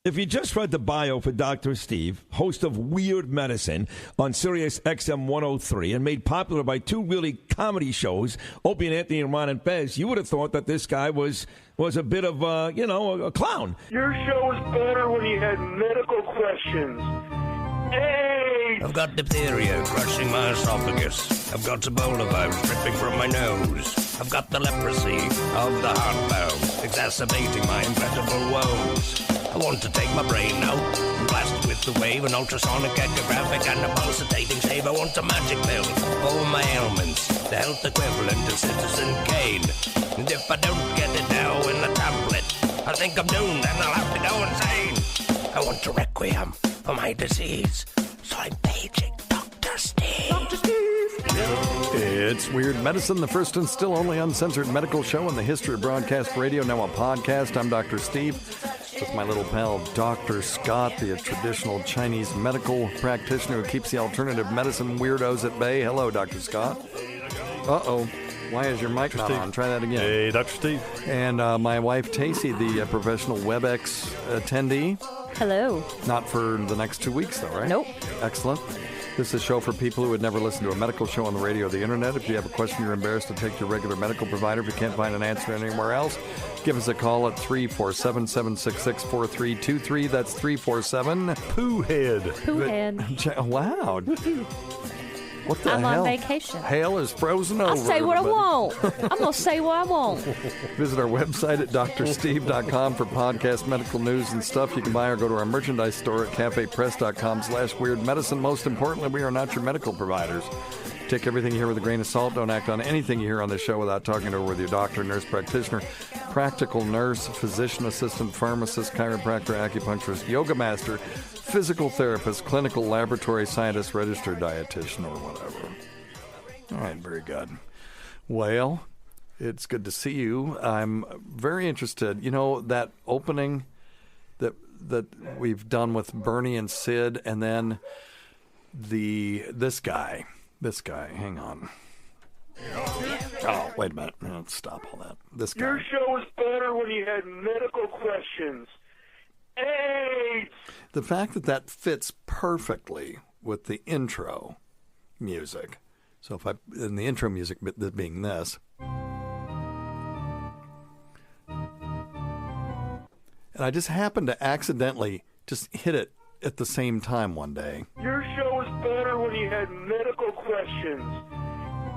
If you just read the bio for Dr. Steve, host of Weird Medicine on Sirius XM 103 and made popular by two really comedy shows, Opie and Anthony and Ron and Fez, you would have thought that this guy was a bit of, a clown. Your show was better when you had medical questions. Hey! I've got diphtheria crushing my esophagus. I've got Ebola virus dripping from my nose. I've got the leprosy of the heart valve, exacerbating my incredible woes. I want to take my brain out and blast it with the wave, an ultrasonic, echographic, and a pulsating shave. I want a magic pill for all my ailments, the health equivalent of Citizen Kane. And if I don't get it now in the tablet, I think I'm doomed and I'll have to go insane. I want a requiem for my disease, so I'm paging Dr. Steve. Dr. Steve! It's Weird Medicine, the first and still only uncensored medical show in the history of broadcast radio, now a podcast. I'm Dr. Steve, with my little pal Dr. Scott, the traditional Chinese medical practitioner who keeps the alternative medicine weirdos at bay. Hello, Dr. Scott. Uh-oh. Why is your mic not on? Try that again. Hey, Dr. Steve. And my wife, Tacie, the professional WebEx attendee. Hello. Not for the next 2 weeks, though, right? Nope. Excellent. This is a show for people who would never listen to a medical show on the radio or the internet. If you have a question you're embarrassed to take to your regular medical provider, if you can't find an answer anywhere else, give us a call at 347-766-4323. That's 347 Pooh-head. Pooh-head. Wow. What the hell? I'm on vacation. Hell is frozen over. I'll say what I want. I'm going to say what I want. Visit our website at drsteve.com for podcast medical news and stuff you can buy, or go to our merchandise store at cafepress.com/weirdmedicine. Most importantly, we are not your medical providers. Take everything you hear with a grain of salt. Don't act on anything you hear on this show without talking it over with your doctor, nurse practitioner, practical nurse, physician assistant, pharmacist, chiropractor, acupuncturist, yoga master, physical therapist, clinical laboratory scientist, registered dietitian, or whatever. All right, very good. Well, it's good to see you. I'm very interested. You know, that opening that we've done with Bernie and Sid, and then this guy, hang on. Oh, wait a minute. Let's stop all that. This guy. Your show was better when you had medical questions. Hey! The fact that fits perfectly with the intro music. So in the intro music being this. And I just happened to accidentally just hit it at the same time one day. Your show was better when you had medical questions.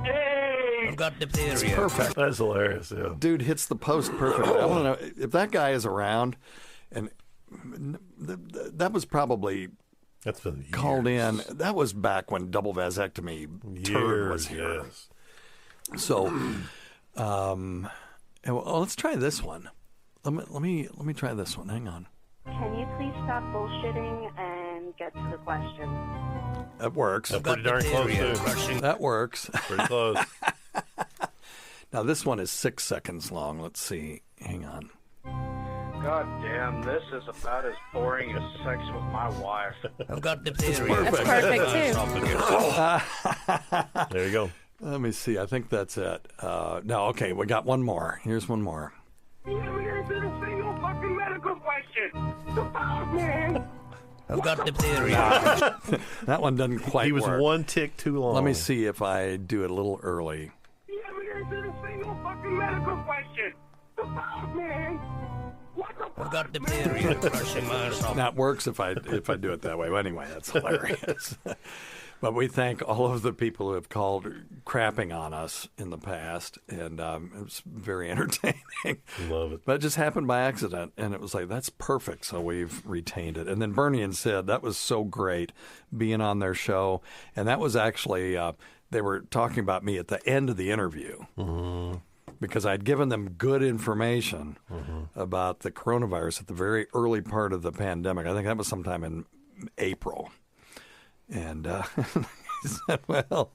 Hey! I've got diphtheria. It's perfect. That's hilarious, yeah. Dude hits the post perfectly. I want to know if that guy is around, and that was probably that's been years. Called in. That was back when double vasectomy turd was here. Yes. So, well, let's try this one. Let me try this one. Hang on. Can you please stop bullshitting and get to the question? That works. That's pretty darn close, too. That works. Pretty close. Now, this one is 6 seconds long. Let's see. Hang on. God damn, this is about as boring as sex with my wife. I've got diphtheria. That's perfect, too. There you go. Let me see. I think that's it. No, okay. We got one more. Here's one more. You never answered a single fucking medical question. The fuck, man? I've got diphtheria. That one doesn't quite work. He was one tick too long. Let me see if I do it a little early. You never answered a single fucking medical question. The fuck, man? What the fuck? I've got diphtheria crushing my esophagus. That works if I do it that way. But anyway, that's hilarious. But we thank all of the people who have called crapping on us in the past, and it was very entertaining. Love it. But it just happened by accident, and it was like, that's perfect, so we've retained it. And then Bernie and Sid, that was so great being on their show. And that was actually, they were talking about me at the end of the interview. Mm-hmm. Because I'd given them good information about the coronavirus at the very early part of the pandemic. I think that was sometime in April. And he said, well,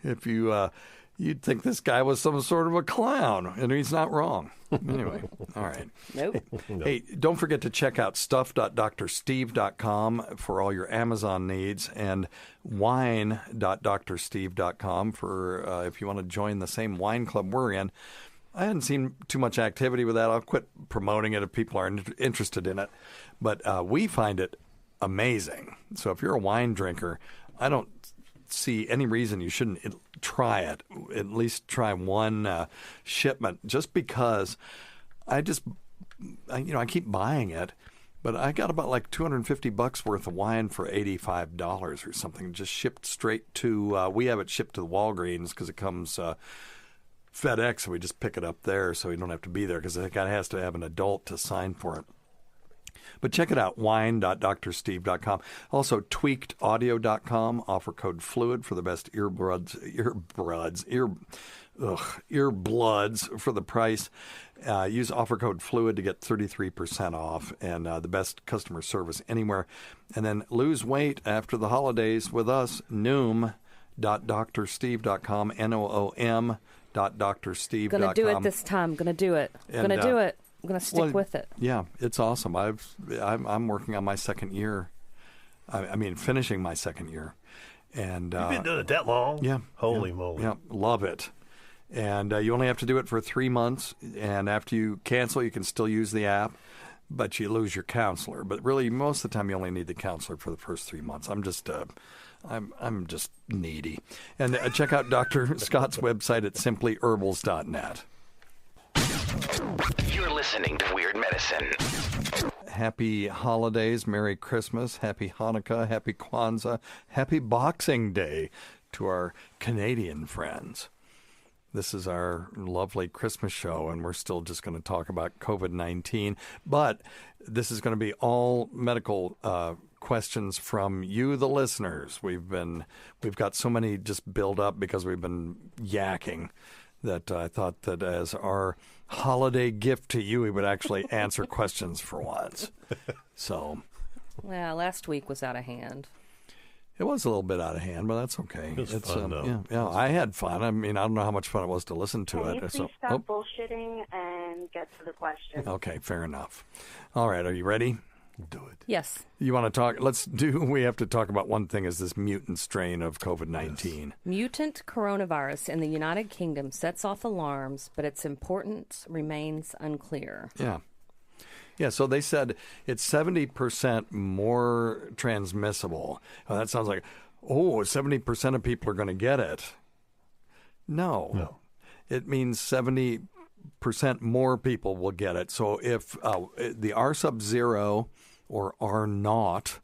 if you'd think this guy was some sort of a clown, and he's not wrong. Anyway, all right. Nope. Hey, don't forget to check out stuff.drsteve.com for all your Amazon needs, and wine.drsteve.com for if you want to join the same wine club we're in. I hadn't seen too much activity with that. I'll quit promoting it if people are interested in it. But we find it amazing. So if you're a wine drinker, I don't see any reason you shouldn't try it. At least try one shipment, just because I keep buying it. But I got about like $250 worth of wine for $85 or something, just shipped straight to. We have it shipped to the Walgreens because it comes FedEx, so we just pick it up there, so we don't have to be there because the guy has to have an adult to sign for it. But check it out, wine.drsteve.com. Also, tweakedaudio.com. Offer code FLUID for the best earbloods for the price. Use offer code FLUID to get 33% off and the best customer service anywhere. And then lose weight after the holidays with us, noom.drsteve.com, noom.drsteve.com. Gonna do it this time. Gonna do it. Gonna do it. I'm gonna stick with it. Yeah, it's awesome. I'm working on my second year. I mean, finishing my second year. And you've been doing it that long? Yeah. Holy moly. Yeah, love it. And you only have to do it for 3 months. And after you cancel, you can still use the app, but you lose your counselor. But really, most of the time, you only need the counselor for the first 3 months. I'm just needy. And check out Dr. Scott's website at simplyherbals.net. You're listening to Weird Medicine. Happy holidays, Merry Christmas, Happy Hanukkah, Happy Kwanzaa, Happy Boxing Day to our Canadian friends. This is our lovely Christmas show, and we're still just going to talk about COVID-19. But this is going to be all medical questions from you, the listeners. We've got so many just build up because we've been yakking that I thought that as our holiday gift to you, we would actually answer questions for once. So, yeah, last week was out of hand. It was a little bit out of hand, but that's okay. It's fun, though. Yeah, I had fun. I mean, I don't know how much fun it was to listen to Can it. you please stop bullshitting and get to the question? Okay, fair enough. All right, are you ready? Do it. Yes. You want to talk? We have to talk about one thing, is this mutant strain of COVID-19. Yes. Mutant coronavirus in the United Kingdom sets off alarms, but its importance remains unclear. Yeah. Yeah, so they said it's 70% more transmissible. Well, that sounds like, 70% of people are going to get it. No. It means 70% more people will get it. So if the R sub 0 or R naught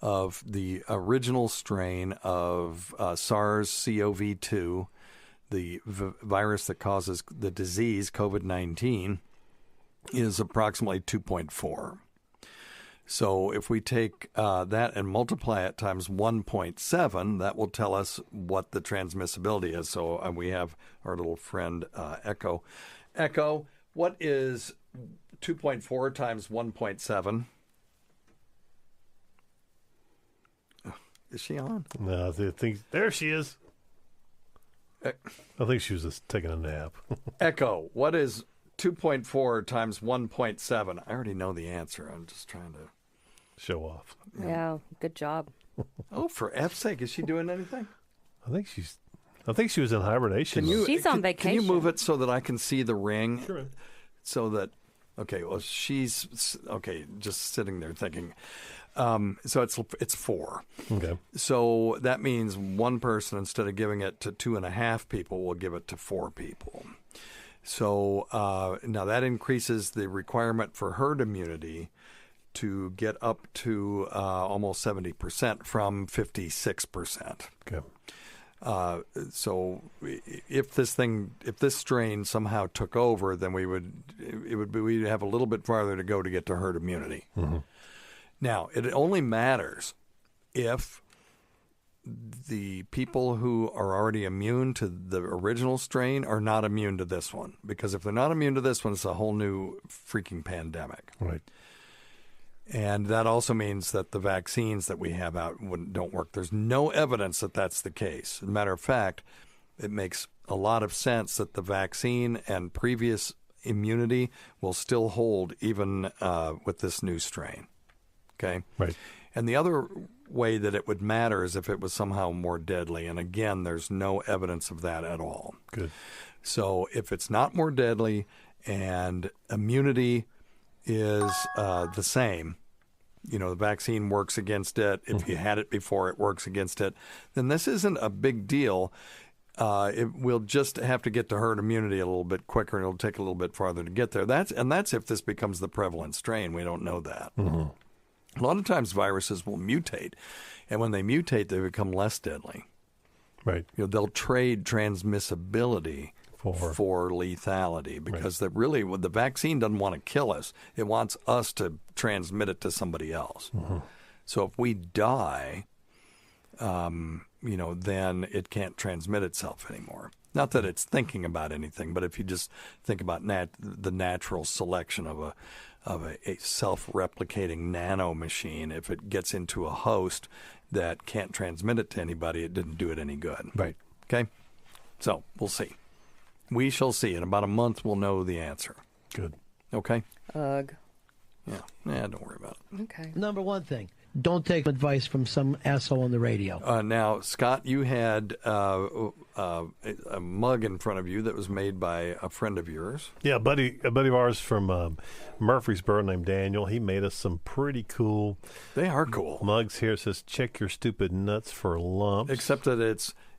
of the original strain of SARS-CoV-2, the virus that causes the disease COVID-19, is approximately 2.4. So if we take that and multiply it times 1.7, that will tell us what the transmissibility is. So we have our little friend Echo. Echo, what is 2.4 times 1.7? Is she on? No, I think there she is. I think she was just taking a nap. Echo, what is 2.4 times 1.7? I already know the answer. I'm just trying to show off. Yeah, good job. Oh, for F's sake, is she doing anything? I think she was in hibernation. She's on vacation. Can you move it so that I can see the ring? Sure. So that, she's just sitting there thinking. So it's 4. Okay. So that means one person, instead of giving it to 2.5 people, will give it to 4 people. So now that increases the requirement for herd immunity to get up to almost 70% from 56%. Okay. So if this strain somehow took over, then we'd have a little bit farther to go to get to herd immunity. Mm-hmm. Now, it only matters if the people who are already immune to the original strain are not immune to this one. Because if they're not immune to this one, it's a whole new freaking pandemic. Right. And that also means that the vaccines that we have out don't work. There's no evidence that that's the case. As a matter of fact, it makes a lot of sense that the vaccine and previous immunity will still hold even with this new strain. Okay? Right. And the other way that it would matter is if it was somehow more deadly. And again, there's no evidence of that at all. Good. So if it's not more deadly and immunity is the same, the vaccine works against it. If you had it before, it works against it. Then this isn't a big deal. We'll just have to get to herd immunity a little bit quicker, and it'll take a little bit farther to get there. That's if this becomes the prevalent strain. We don't know that. A lot of times viruses will mutate, and when they mutate, they become less deadly. Right. They'll trade transmissibility for lethality because the vaccine doesn't want to kill us. It wants us to transmit it to somebody else. So if we die, then it can't transmit itself anymore. Not that it's thinking about anything, but if you just think about the natural selection of a self-replicating nano machine, if it gets into a host that can't transmit it to anybody, it didn't do it any good. Right. Okay? So we'll see. We shall see. In about a month, we'll know the answer. Good. Okay? Ugh. Yeah, don't worry about it. Okay. Number one thing, don't take advice from some asshole on the radio. Now, Scott, you had a mug in front of you that was made by a friend of yours. Yeah, a buddy of ours from Murfreesboro named Daniel. He made us some pretty cool. They are cool mugs here. It says, "Check your stupid nuts for lumps." Except that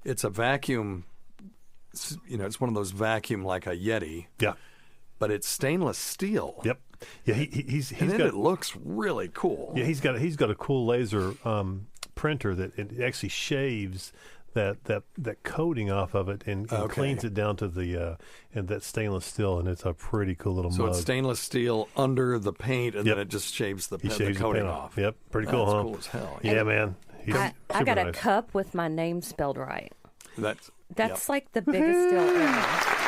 it's a vacuum. It's one of those vacuum like a Yeti. Yeah. But it's stainless steel. Yep. Yeah, he's got. It looks really cool. Yeah, he's got a cool laser printer that it actually shaves that coating off of it and cleans it down to the and that stainless steel, and it's a pretty cool little mug. So it's stainless steel under the paint, and then it just shaves the coating off. Yep, pretty cool, That's huh? cool as hell. Yeah, man. I got a cup with my name spelled right. That's like the biggest deal ever.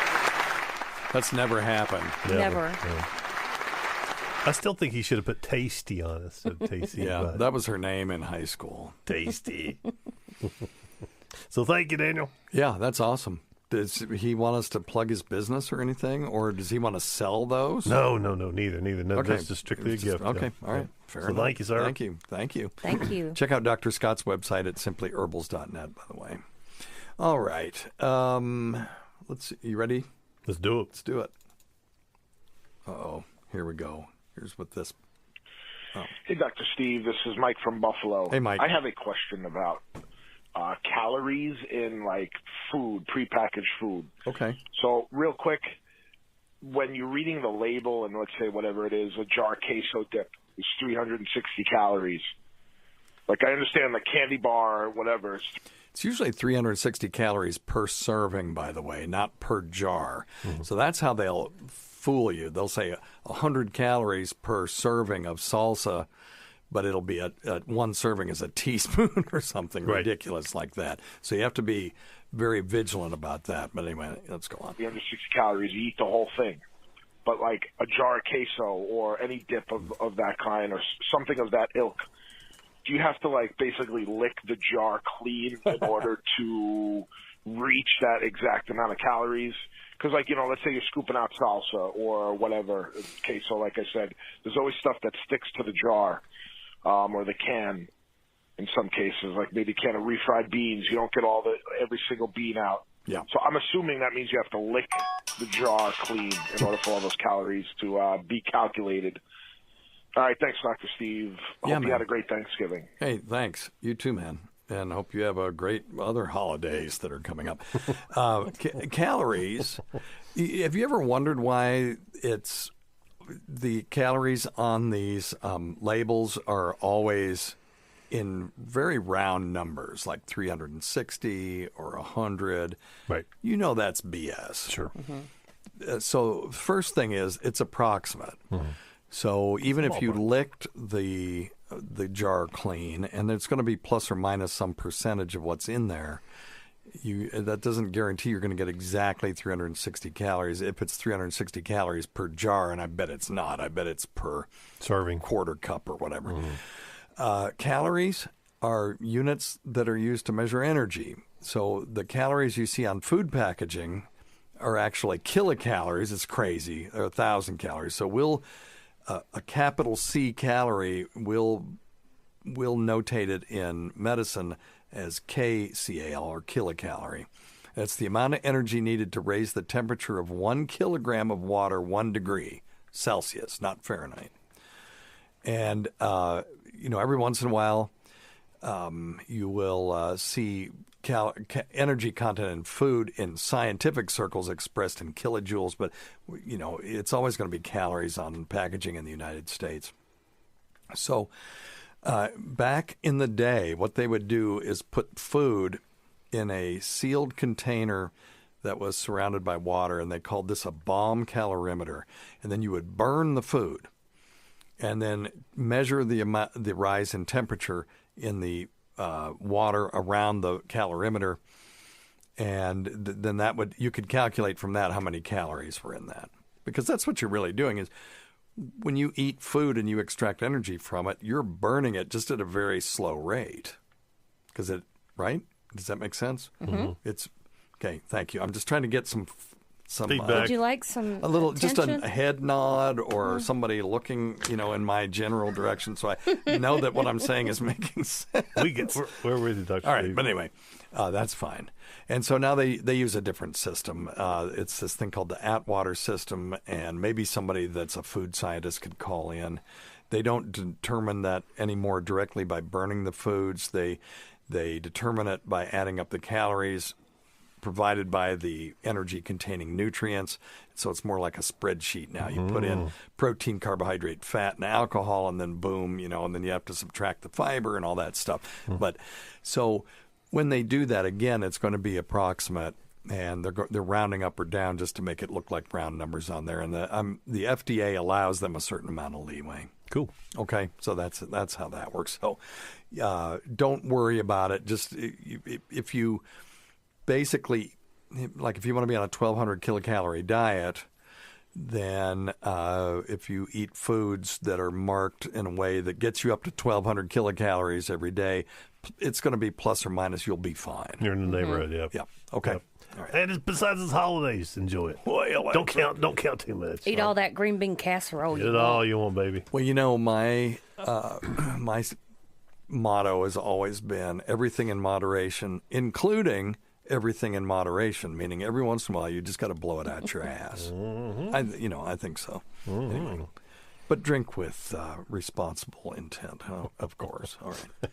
That's never happened. Never. Yeah. I still think he should have put Tacie on it instead of Tacie. Yeah, that was her name in high school. Tasty. So thank you, Daniel. Yeah, that's awesome. Does he want us to plug his business or anything, or does he want to sell those? No, neither. No, that's just strictly a gift. Okay, all right. Fair enough. Thank you, sir. Thank you. Thank you. Check out Dr. Scott's website at simplyherbals.net, by the way. All right. Let's see. You ready? Let's do it. Let's do it. Uh-oh. Here we go. Here's what this... Oh. Hey, Dr. Steve. This is Mike from Buffalo. Hey, Mike. I have a question about calories in, food, prepackaged food. Okay. So, real quick, when you're reading the label and let's say whatever it is, a jar queso dip is 360 calories. I understand the candy bar or whatever. It's usually 360 calories per serving, by the way, not per jar. Mm-hmm. So that's how they'll fool you. They'll say 100 calories per serving of salsa, but it'll be one serving is a teaspoon or something ridiculous like that. So you have to be very vigilant about that. But anyway, let's go on. 360 calories, you eat the whole thing. But a jar of queso or any dip of that kind or something of that ilk, do you have to basically lick the jar clean in order to reach that exact amount of calories? Because let's say you're scooping out salsa or whatever queso, like I said, there's always stuff that sticks to the jar or the can. In some cases, maybe a can of refried beans, you don't get every single bean out. Yeah. So I'm assuming that means you have to lick the jar clean in order for all those calories to be calculated. All right, thanks, Dr. Steve. Hope you had a great Thanksgiving. Hey, thanks. You too, man. And hope you have a great other holidays that are coming up. Calories. Have you ever wondered why it's the calories on these labels are always in very round numbers, like 360 or 100? Right. That's BS. Sure. Mm-hmm. So first thing is it's approximate. Mm-hmm. So even if you licked the jar clean, and it's going to be plus or minus some percentage of what's in there, that doesn't guarantee you're going to get exactly 360 calories. If it's 360 calories per jar, and I bet it's not. I bet it's per serving, quarter cup or whatever. Mm-hmm. Calories are units that are used to measure energy. So the calories you see on food packaging are actually kilocalories. It's crazy. They're 1,000 calories. So a capital C calorie will notate it in medicine as kcal or kilocalorie. It's the amount of energy needed to raise the temperature of 1 kilogram of water 1 degree Celsius, not Fahrenheit. And, every once in a while, you will see energy content in food in scientific circles expressed in kilojoules, but, it's always going to be calories on packaging in the United States. So back in the day, what they would do is put food in a sealed container that was surrounded by water, and they called this a bomb calorimeter. And then you would burn the food and then measure the rise in temperature in the water around the calorimeter, and then you could calculate from that how many calories were in that. Because that's what you're really doing is when you eat food and you extract energy from it, you're burning it just at a very slow rate. Right? Does that make sense? Mm-hmm. It's okay. Thank you. I'm just trying to get some feedback. Would you like some a little, attention? just a head nod or somebody looking, in my general direction, so I know that what I'm saying is making sense. We're with you, Dr. All right, Steve. but anyway, that's fine. And so now they use a different system. It's this thing called the Atwater system, and maybe somebody that's a food scientist could call in. They don't determine that anymore directly by burning the foods. They determine it by adding up the calories provided by the energy-containing nutrients. So it's more like a spreadsheet now. You put in protein, carbohydrate, fat, and alcohol, and then boom, and then you have to subtract the fiber and all that stuff. But so when they do that, again, it's going to be approximate, and they're rounding up or down just to make it look like round numbers on there. And the FDA allows them a certain amount of leeway. Cool. Okay, so that's how that works. So don't worry about it. Just if you basically, like if you want to be on a 1,200 kilocalorie diet, then if you eat foods that are marked in a way that gets you up to 1,200 kilocalories every day, it's going to be plus or minus. You'll be fine. You're in the neighborhood, yeah. Yeah. Okay. Yep. All right. And besides the holidays, enjoy it. Well, don't count too much. Eat all that green bean casserole. Eat it all you want, baby. Well, my my motto has always been everything in moderation, including everything in moderation, meaning every once in a while you just got to blow it out your ass. I think so. Anyway, but drink with responsible intent, of course. All right.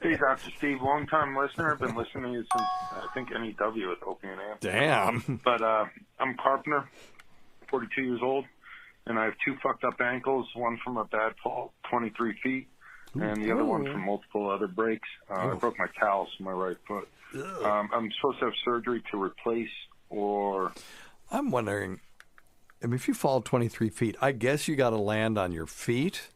Hey, Dr. Steve, long-time listener. I've been listening to you since, I think, NEW with Opie and Amp. Damn. But I'm a carpenter, 42 years old, and I have 2 fucked up ankles, one from a bad fall, 23 feet, and the other one from multiple other breaks. I broke my callus in my right foot. I'm supposed to have surgery to replace or... I'm wondering, if you fall 23 feet, I guess you got to land on your feet,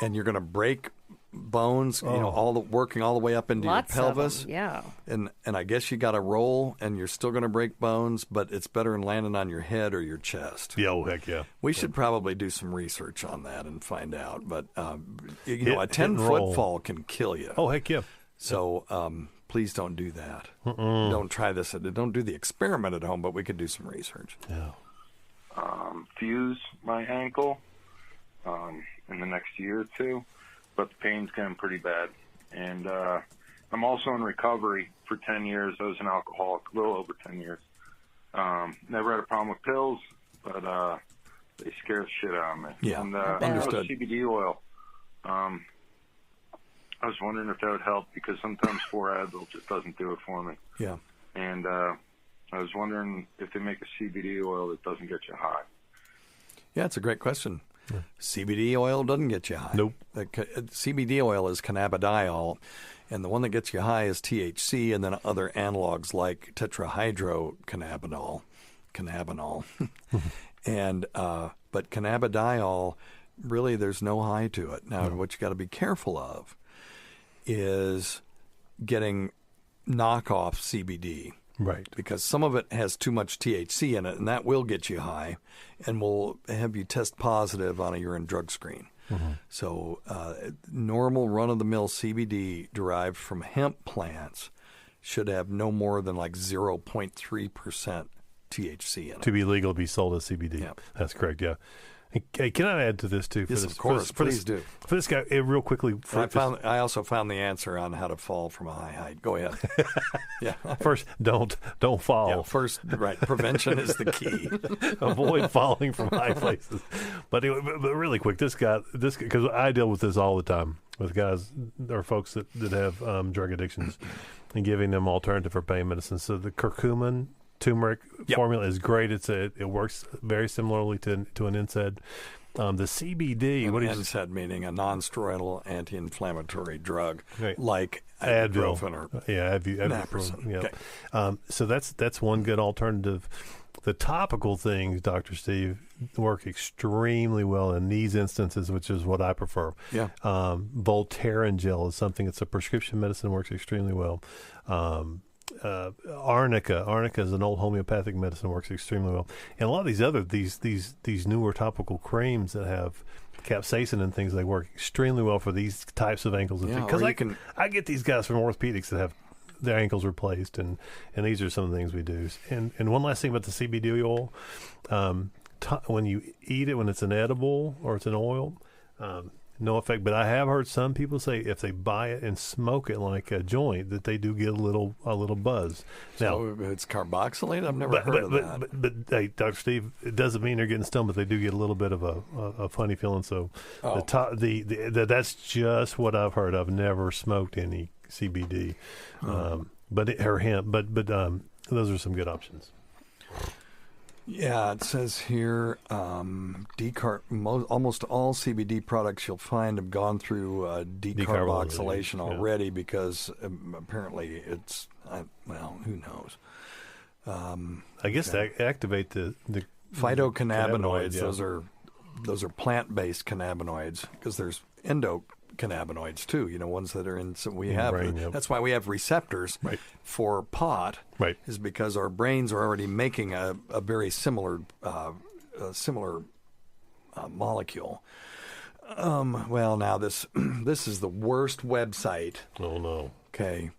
and you're going to break bones, working all the way up into Lots your pelvis. of them, yeah. And I guess you got to roll, and you're still going to break bones, but it's better than landing on your head or your chest. Yeah, heck yeah. We should probably do some research on that and find out. But a 10-foot fall can kill you. Oh, heck yeah. So please don't do that. Don't try this. Don't do the experiment at home, but we could do some research. Yeah. Fuse my ankle in the next year or 2, but the pain's getting pretty bad. And I'm also in recovery for 10 years. I was an alcoholic, a little over 10 years. Never had a problem with pills, but they scare the shit out of me. Yeah, and understood. CBD oil. I was wondering if that would help because sometimes 4 Advil just doesn't do it for me. Yeah. And I was wondering if they make a CBD oil that doesn't get you high. Yeah, it's a great question. Yeah. CBD oil doesn't get you high. Nope. CBD oil is cannabidiol, and the one that gets you high is THC, and then other analogs like tetrahydrocannabinol. And but cannabidiol, really, there's no high to it. Now, what you got to be careful of is getting knockoff CBD. Right. Because some of it has too much THC in it, and that will get you high and will have you test positive on a urine drug screen. So normal run-of-the-mill CBD derived from hemp plants should have no more than like 0.3% THC in it. To be legal to be sold as CBD. Yeah. That's correct, yeah. Hey, can I add to this too? Yes, of course. Please do. For this guy, real quickly. I also found the answer on how to fall from a high height. Go ahead. Yeah. First, don't fall. Yeah, first, right. Prevention is the key. Avoid falling from high places. But really quick, this guy, because I deal with this all the time with guys or folks that have drug addictions and giving them alternative for pain medicine. So the curcumin turmeric formula is great. It works very similarly to an NSAID. The CBD, what is NSAID meaning a non-steroidal anti-inflammatory drug, right, like Advil or naproxen. Yeah. Okay. So that's one good alternative. The topical things, Dr. Steve, work extremely well in these instances, which is what I prefer. Yeah. Voltaren gel is something that's a prescription medicine, works extremely well. Arnica is an old homeopathic medicine, works extremely well. And a lot of these newer topical creams that have capsaicin and things, they work extremely well for these types of ankles. Because I get these guys from orthopedics that have their ankles replaced, and these are some of the things we do. And one last thing about the CBD oil, when you eat it, when it's an edible or it's an oil, no effect. But I have heard some people say if they buy it and smoke it like a joint, that they do get a little buzz. So now, it's carboxylate? I've never heard of that. But hey, Dr. Steve, it doesn't mean they're getting stoned, but they do get a little bit of a funny feeling. So that's just what I've heard. I've never smoked any CBD, or hemp, but those are some good options. Yeah, it says here, almost all CBD products you'll find have gone through decarboxylation already because apparently it's, who knows? I guess they activate the phytocannabinoids. Those are plant-based cannabinoids because there's endocannabinoids too, ones that are in, so we have brain, that's why we have receptors for pot, is because our brains are already making a very similar molecule. Now this is the worst website. Oh no. Okay.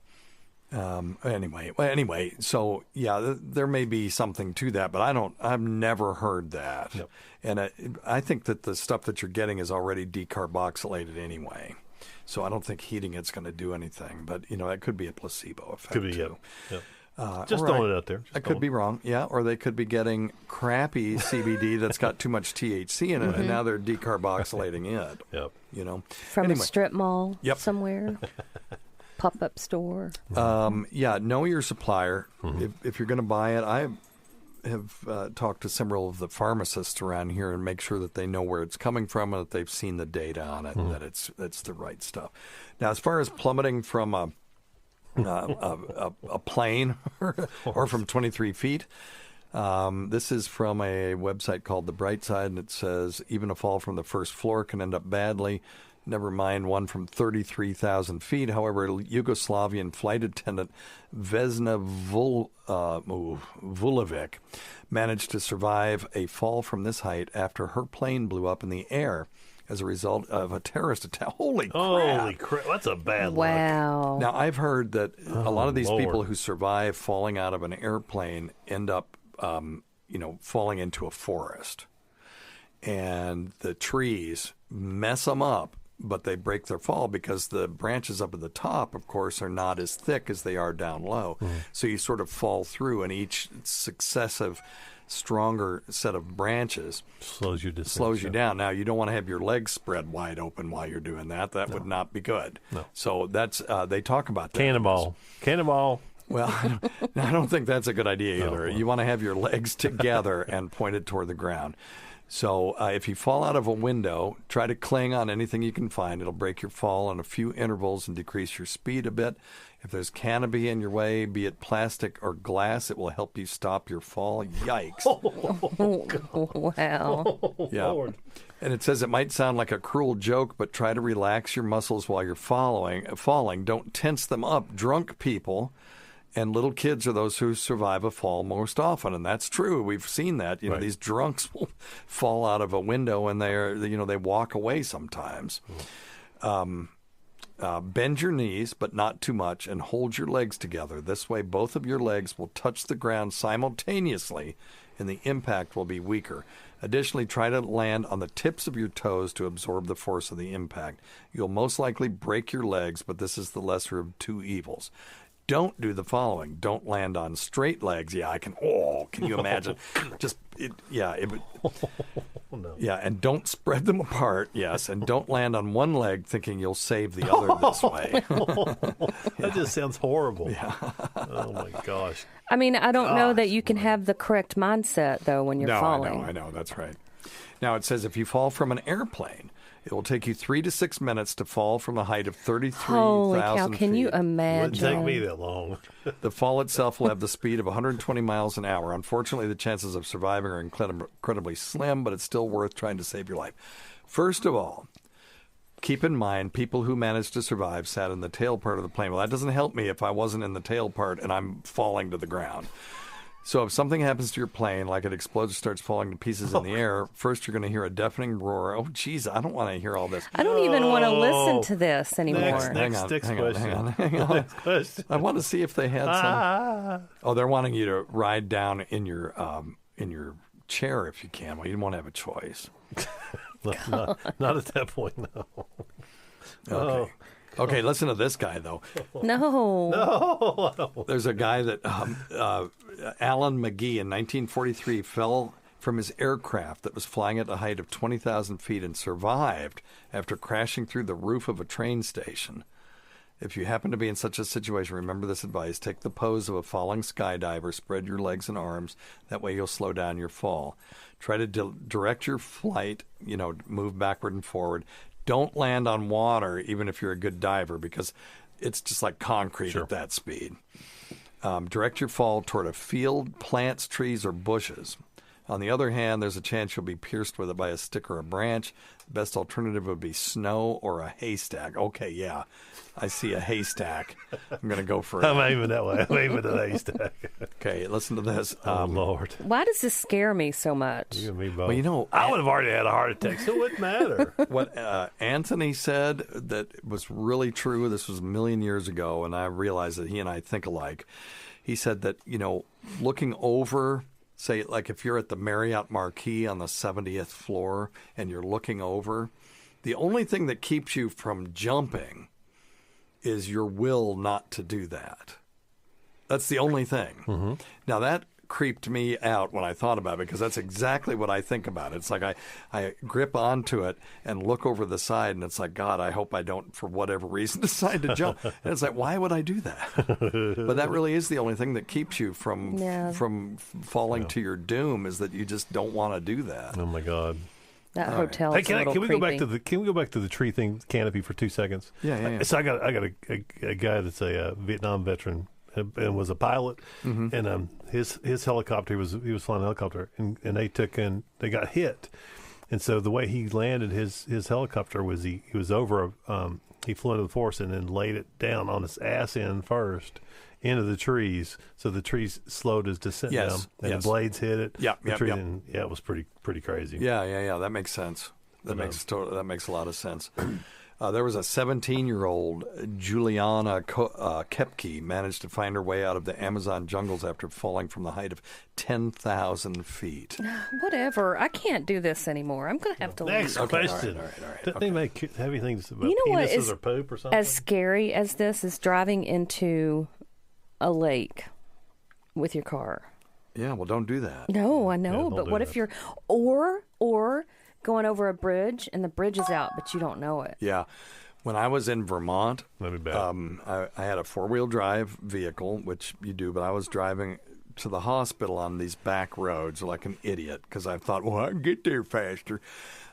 Anyway, so yeah, there may be something to that, but I've never heard that. Yep. And I think that the stuff that you're getting is already decarboxylated anyway. So I don't think heating it's going to do anything, but that could be a placebo effect. Could be, too. Yeah. Just throwing it out there. I could be wrong, or they could be getting crappy CBD that's got too much THC in it, and now they're decarboxylating it. Yep. From a strip mall somewhere. Pop-up store. Know your supplier. If you're going to buy it, I have talked to several of the pharmacists around here and make sure that they know where it's coming from and that they've seen the data on it and that it's the right stuff. Now, as far as plummeting from a plane or from 23 feet, this is from a website called The Bright Side, and it says even a fall from the first floor can end up badly. Never mind one from 33,000 feet. However, Yugoslavian flight attendant Vesna Vulovic managed to survive a fall from this height after her plane blew up in the air as a result of a terrorist attack. Holy crap. That's a bad look. Wow. Now, I've heard that a lot of these people who survive falling out of an airplane end up, falling into a forest. And the trees mess them up. But they break their fall because the branches up at the top, of course, are not as thick as they are down low. So you sort of fall through, and each successive stronger set of branches slows you down. Now, you don't want to have your legs spread wide open while you're doing that. That would not be good. No. So that's they talk about that. Cannonball. Well, I don't think that's a good idea either. You want to have your legs together and pointed toward the ground. So if you fall out of a window, try to cling on anything you can find. It'll break your fall in a few intervals and decrease your speed a bit. If there's canopy in your way, be it plastic or glass, it will help you stop your fall. Yikes. Wow. Yeah. Lord. And it says it might sound like a cruel joke, but try to relax your muscles while you're falling. Don't tense them up. Drunk people and little kids are those who survive a fall most often, and that's true. We've seen that. These drunks will fall out of a window, and they walk away sometimes. Bend your knees, but not too much, and hold your legs together. This way, both of your legs will touch the ground simultaneously, and the impact will be weaker. Additionally, try to land on the tips of your toes to absorb the force of the impact. You'll most likely break your legs, but this is the lesser of two evils. Don't do the following. Don't land on straight legs. Yeah, can you imagine? Yeah, and don't spread them apart. Yes, and don't land on one leg thinking you'll save the other this way. That just sounds horrible. Yeah. Oh my gosh. I mean, I don't know that you can have the correct mindset though when you're falling. I know. That's right. Now it says if you fall from an airplane, it will take you 3 to 6 minutes to fall from a height of 33,000 Holy cow, feet. can you imagine? It wouldn't take me that long. The fall itself will have the speed of 120 miles an hour. Unfortunately, the chances of surviving are incredibly slim, but it's still worth trying to save your life. First of all, keep in mind, people who managed to survive sat in the tail part of the plane. Well, that doesn't help me if I wasn't in the tail part and I'm falling to the ground. So if something happens to your plane, like it explodes or starts falling to pieces in the air, first you're going to hear a deafening roar. Oh, geez, I don't want to hear all this. I don't even want to listen to this anymore. Next question. I want to see if they had some. Oh, they're wanting you to ride down in your chair if you can. Well, you want to have a choice. Not at that point, no. Okay. Okay, listen to this guy, though. No. There's a guy that, Alan McGee, in 1943, fell from his aircraft that was flying at a height of 20,000 feet and survived after crashing through the roof of a train station. If you happen to be in such a situation, remember this advice. Take the pose of a falling skydiver, spread your legs and arms. That way you'll slow down your fall. Try to direct your flight, move backward and forward. Don't land on water, even if you're a good diver, because it's just like concrete at that speed. Direct your fall toward a field, plants, trees, or bushes. On the other hand, there's a chance you'll be pierced with it by a stick or a branch. The best alternative would be snow or a haystack. Okay, yeah, I see a haystack. I'm going to go for it. I'm aiming that way. I'm aiming at a haystack. Okay, listen to this. Oh, Lord. Why does this scare me so much? You and me both. Well, I would have already had a heart attack, so it wouldn't matter. What Anthony said that was really true, this was a million years ago, and I realized that he and I think alike. He said that, looking over, say, like if you're at the Marriott Marquis on the 70th floor and you're looking over, the only thing that keeps you from jumping is your will not to do that. That's the only thing. Mm-hmm. Now, that creeped me out when I thought about it because that's exactly what I think about. It's like I grip onto it and look over the side, and it's like, God, I hope I don't, for whatever reason, decide to jump. And it's like, why would I do that? But that really is the only thing that keeps you from falling to your doom, is that you just don't want to do that. Oh, my God. That hotel. Hey, can we go back to the tree thing, canopy, for 2 seconds? Yeah. So I got a guy that's a Vietnam veteran and was a pilot, and his helicopter, he was flying a helicopter, and they got hit, and so the way he landed his helicopter was he was over he flew into the forest and then laid it down on his ass end first into the trees, so the trees slowed his descent down, and the blades hit it. And it was pretty crazy. Yeah. That makes sense. That makes a lot of sense. There was a 17-year-old, Juliana Kepke, managed to find her way out of the Amazon jungles after falling from the height of 10,000 feet. Whatever. I can't do this anymore. I'm going to have to leave. Next question. All right. Don't they make heavy things about what penises is or poop or something? As scary as this is driving into a lake with your car. Yeah, well, don't do that. No, I know, but what if you're or going over a bridge and the bridge is out, but you don't know it? Yeah. When I was in Vermont, I had a four-wheel drive vehicle, which you do, but I was driving to the hospital on these back roads like an idiot because I thought, well, I can get there faster.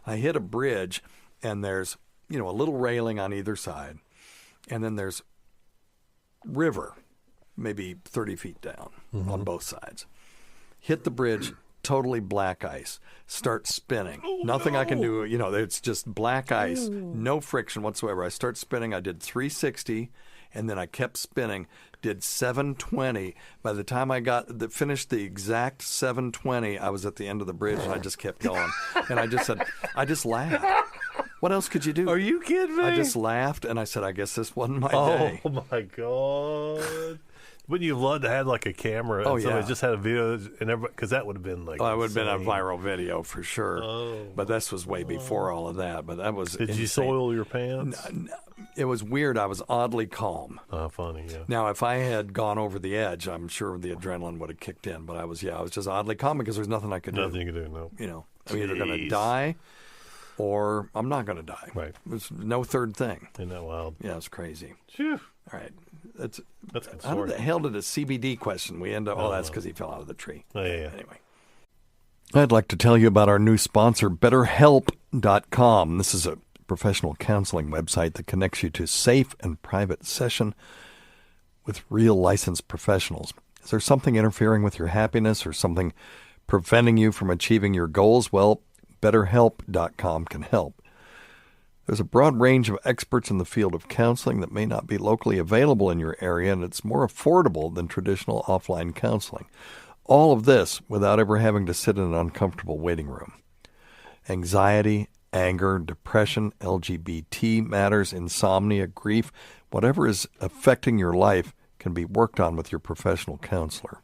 I hit a bridge, and there's, a little railing on either side, and then there's river, maybe 30 feet down on both sides. Hit the bridge, totally black ice, start spinning. Nothing I can do, it's just black ice, no friction whatsoever. I start spinning. I did 360, and then I kept spinning, did 720. By the time I finished the exact 720, I was at the end of the bridge, and I just kept going. And I just said, I just laughed. What else could you do? Are you kidding me? I just laughed, and I said, I guess this wasn't my day. Oh, my God. Wouldn't you love to have like a camera? Oh, and somebody yeah. just had a video, and everybody, because that would have been like. Well, it would have been a insane. viral video for sure. Oh, but this was way before all of that. But that was. Did you insane. soil your pants? It was weird. I was oddly calm. Oh, funny, yeah. Now, if I had gone over the edge, I'm sure the adrenaline would have kicked in. But I was just oddly calm because there's nothing I could do. Nothing you could do, no. You know, I'm either going to Jeez. die or I'm not going to die. Right. There's no third thing. Isn't that wild? Yeah, it's crazy. Phew. All right. That's a good how story. the hell did a CBD question we end up? Oh, that's because he fell out of the tree. Oh, yeah. Anyway. I'd like to tell you about our new sponsor, BetterHelp.com. This is a professional counseling website that connects you to safe and private session with real licensed professionals. Is there something interfering with your happiness or something preventing you from achieving your goals? Well, BetterHelp.com can help. There's a broad range of experts in the field of counseling that may not be locally available in your area, and it's more affordable than traditional offline counseling. All of this without ever having to sit in an uncomfortable waiting room. Anxiety, anger, depression, LGBT matters, insomnia, grief, whatever is affecting your life can be worked on with your professional counselor.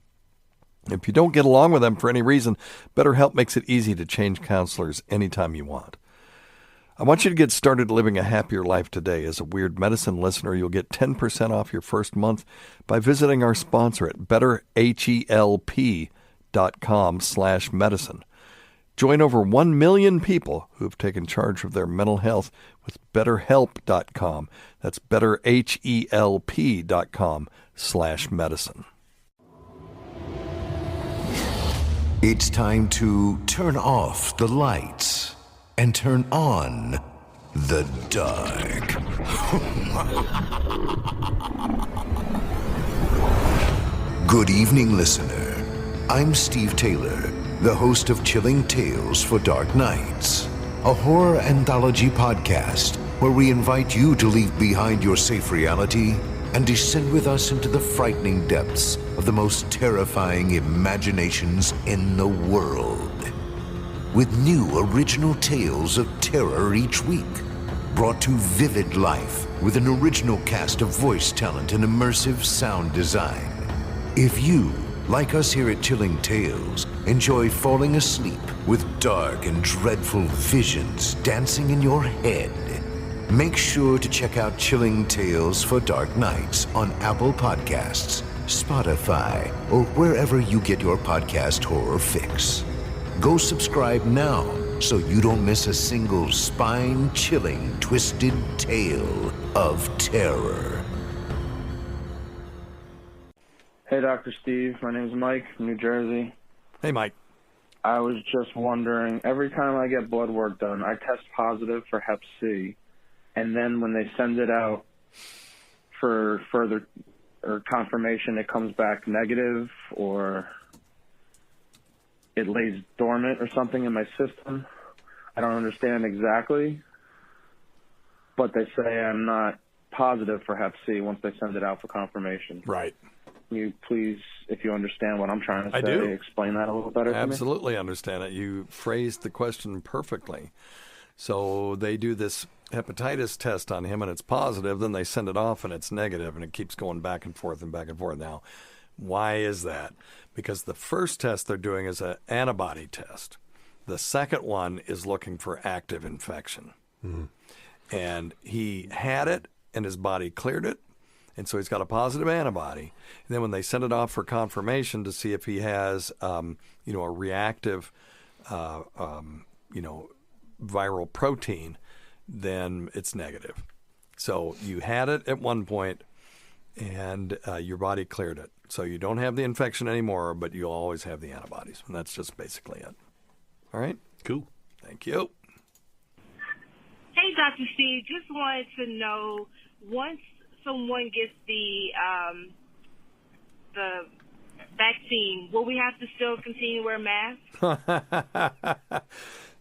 If you don't get along with them for any reason, BetterHelp makes it easy to change counselors anytime you want. I want you to get started living a happier life today. As a Weird Medicine listener, you'll get 10% off your first month by visiting our sponsor at betterhelp.com/medicine. Join over 1 million people who have taken charge of their mental health with betterhelp.com. That's betterhelp.com/medicine. It's time to turn off the lights and turn on the dark. Good evening, listener. I'm Steve Taylor, the host of Chilling Tales for Dark Nights, a horror anthology podcast where we invite you to leave behind your safe reality and descend with us into the frightening depths of the most terrifying imaginations in the world. With new original tales of terror each week, brought to vivid life with an original cast of voice talent and immersive sound design. If you, like us here at Chilling Tales, enjoy falling asleep with dark and dreadful visions dancing in your head, make sure to check out Chilling Tales for Dark Nights on Apple Podcasts, Spotify, or wherever you get your podcast horror fix. Go subscribe now so you don't miss a single spine-chilling, twisted tale of terror. Hey, Dr. Steve. My name is Mike from New Jersey. Hey, Mike. I was just wondering, every time I get blood work done, I test positive for Hep C, and then when they send it out for further or confirmation, it comes back negative, or it lays dormant or something in my system. I don't understand exactly, but they say I'm not positive for Hep C once they send it out for confirmation. Right. Can you please, if you understand what I'm trying to say, I do. explain that a little better to me? Absolutely understand it. You phrased the question perfectly. So they do this hepatitis test on him, and it's positive. Then they send it off, and it's negative, and it keeps going back and forth and back and forth. Now, why is that? Because the first test they're doing is an antibody test. The second one is looking for active infection. Mm-hmm. And he had it, and his body cleared it, and so he's got a positive antibody. And then when they send it off for confirmation to see if he has, a reactive, viral protein, then it's negative. So you had it at one point, and your body cleared it. So you don't have the infection anymore, but you'll always have the antibodies. And that's just basically it. All right? Cool. Thank you. Hey, Dr. Steve, just wanted to know, once someone gets the vaccine, will we have to still continue to wear masks?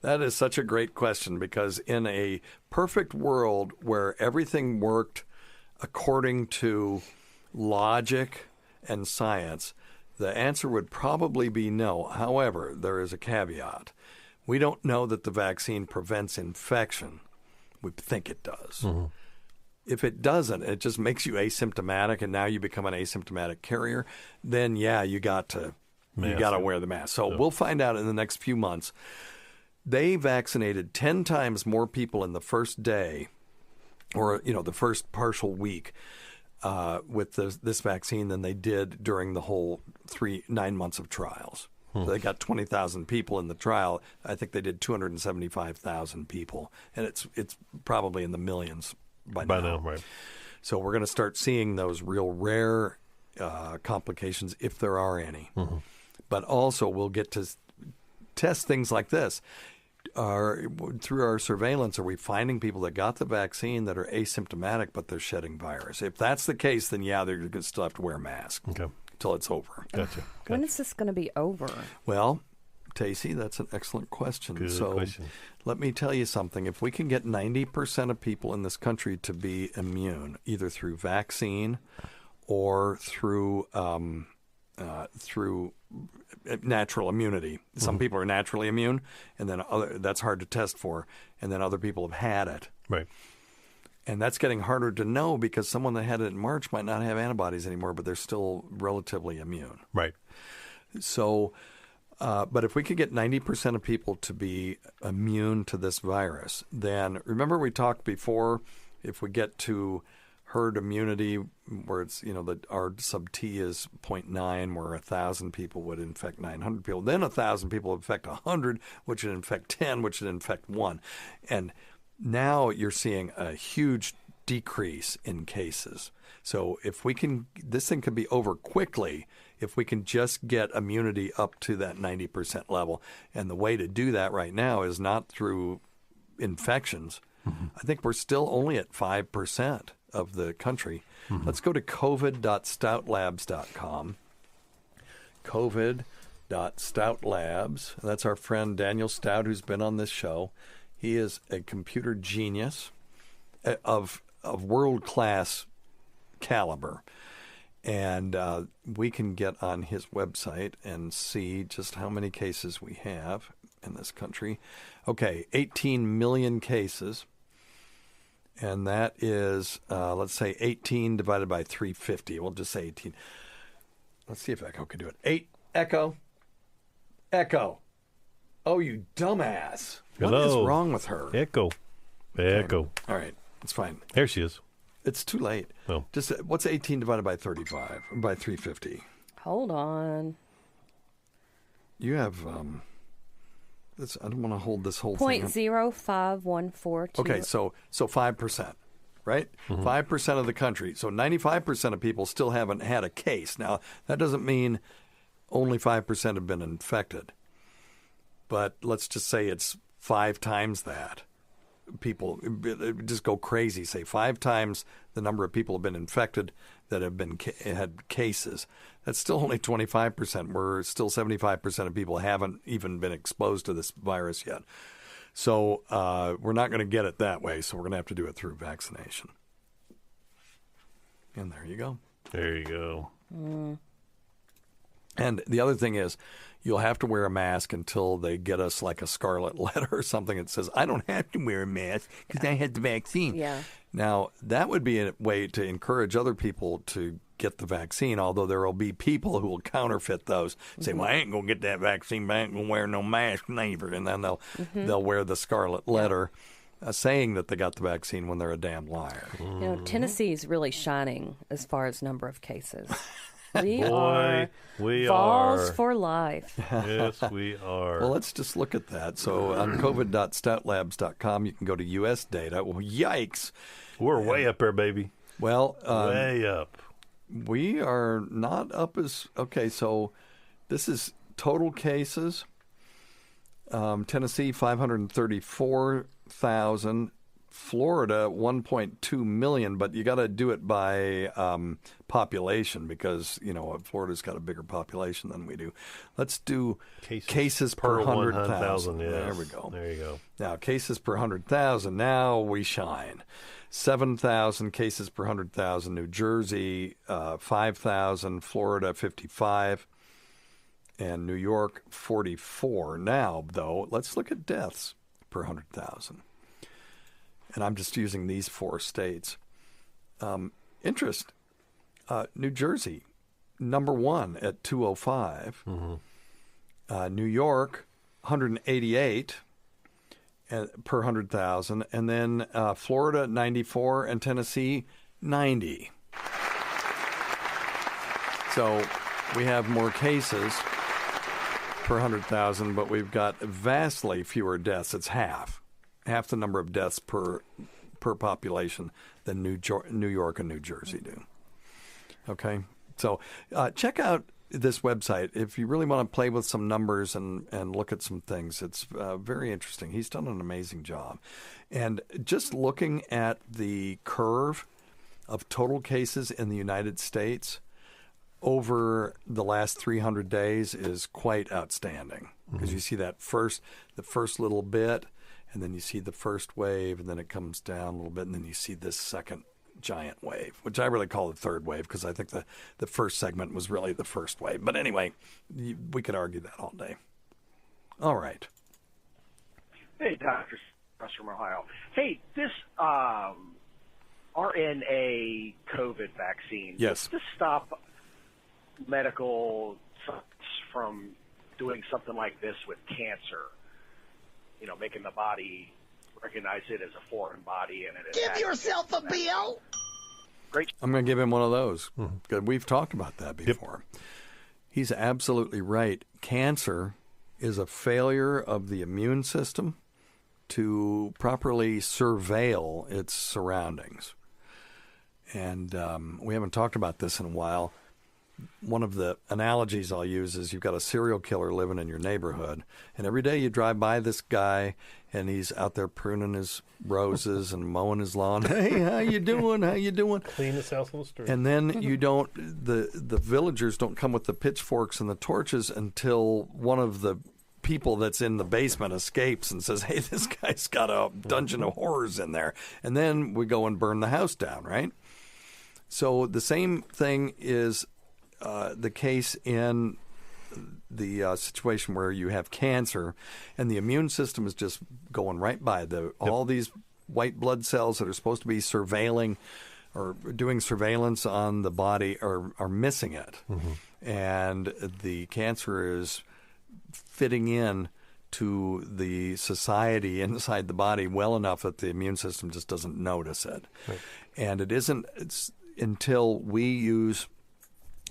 That is such a great question, because in a perfect world where everything worked according to logic and science, the answer would probably be no. However, there is a caveat. We don't know that the vaccine prevents infection. We think it does. If it doesn't, it just makes you asymptomatic, and now you become an asymptomatic carrier. Then, you got to wear the mask. So we'll find out in the next few months. They vaccinated 10 times more people in the first day, or the first partial week, with this vaccine than they did during the whole 9 months of trials. So they got 20,000 people in the trial. I think they did 275,000 people, and it's probably in the millions by now. Right? So we're going to start seeing those real rare complications if there are any. But also we'll get to test things like this. Through our surveillance, are we finding people that got the vaccine that are asymptomatic but they're shedding virus? If that's the case, then they're going to still have to wear a mask until it's over. Gotcha. When is this going to be over? Well, Tacie, that's an excellent question. Good question. Let me tell you something. If we can get 90% of people in this country to be immune, either through vaccine or through natural immunity. Some people are naturally immune, and then that's hard to test for, and then other people have had it. Right. And that's getting harder to know because someone that had it in March might not have antibodies anymore, but they're still relatively immune. Right. So, but if we could get 90% of people to be immune to this virus, then remember we talked before, if we get to herd immunity where it's, R sub T is 0.9, where 1,000 people would infect 900 people. Then 1,000 people would infect 100, which would infect 10, which would infect 1. And now you're seeing a huge decrease in cases. So if we can, this thing could be over quickly if we can just get immunity up to that 90% level. And the way to do that right now is not through infections. I think we're still only at 5% of the country. Let's go to covid.stoutlabs.com. covid.stoutlabs. That's our friend Daniel Stout, who's been on this show. He is a computer genius of world-class caliber. And we can get on his website and see just how many cases we have in this country. Okay, 18 million cases. And that is, let's say, 18 divided by 350. We'll just say 18. Let's see if Echo can do it. 8, Echo. Oh, you dumbass. Hello. What is wrong with her? Echo. All right, it's fine. There she is. It's too late. Oh. Just what's 18 divided by 35, by 350? Hold on. You have, I don't want to hold this whole thing. 0.05142. Okay, so 5%, right? 5% of the country. So 95% of people still haven't had a case. Now, that doesn't mean only 5% have been infected. But let's just say it's 5 times that. People just go crazy. Say 5 times the number of people have been infected that have been had cases. That's still only 25%. We're still 75% of people haven't even been exposed to this virus yet. So we're not going to get it that way. So we're going to have to do it through vaccination. And there you go. There you go. And the other thing is, you'll have to wear a mask until they get us like a scarlet letter or something that says, I don't have to wear a mask because I had the vaccine. Yeah. Now, that would be a way to encourage other people to get the vaccine, although there will be people who will counterfeit those, say, well, I ain't going to get that vaccine, but I ain't going to wear no mask neither. And then they'll wear the scarlet letter saying that they got the vaccine when they're a damn liar. Tennessee is really shining as far as number of cases. We are balls for life. Yes, we are. Well, let's just look at that. So on covid.stoutlabs.com, you can go to U.S. data. Well, yikes. We're way up there, baby. Well, way up. We are not up as... Okay, so this is total cases. Tennessee, 534,000. Florida, 1.2 million, but you got to do it by population because, Florida's got a bigger population than we do. Let's do cases per 100,000. Yes. There we go. There you go. Now, cases per 100,000. Now we shine. 7,000 cases per 100,000. New Jersey, 5,000. Florida, 55. And New York, 44. Now, though, let's look at deaths per 100,000. and I'm just using these 4 states. Interest. New Jersey, number 1 at 205. New York, 188 per 100,000. And then Florida, 94, and Tennessee, 90. So we have more cases per 100,000, but we've got vastly fewer deaths. It's half the number of deaths per population than New York and New Jersey do. Okay, so check out this website if you really want to play with some numbers and look at some things. It's very interesting. He's done an amazing job. And just looking at the curve of total cases in the United States over the last 300 days is quite outstanding, because you see the first little bit, and then you see the first wave, and then it comes down a little bit, and then you see this second giant wave, which I really call the third wave, because I think the first segment was really the first wave. But anyway, we could argue that all day. All right. Hey, Dr. from Ohio. Hey, this RNA COVID vaccine, yes, to stop medical from doing something like this with cancer, making the body recognize it as a foreign body, and it give yourself a bill. Great. I'm going to give him one of those. Good. We've talked about that before. Yep. He's absolutely right. Cancer is a failure of the immune system to properly surveil its surroundings. And we haven't talked about this in a while. One of the analogies I'll use is you've got a serial killer living in your neighborhood, and every day you drive by this guy, and he's out there pruning his roses and mowing his lawn. Hey, how you doing? How you doing? Clean his house on the street. And then you don't. The villagers don't come with the pitchforks and the torches until one of the people that's in the basement escapes and says, "Hey, this guy's got a dungeon of horrors in there," and then we go and burn the house down, right? So the same thing is the case in the situation where you have cancer, and the immune system is just going right by all these white blood cells that are supposed to be surveilling or doing surveillance on the body are missing it, and the cancer is fitting in to the society inside the body well enough that the immune system just doesn't notice it. Right. And it's until we use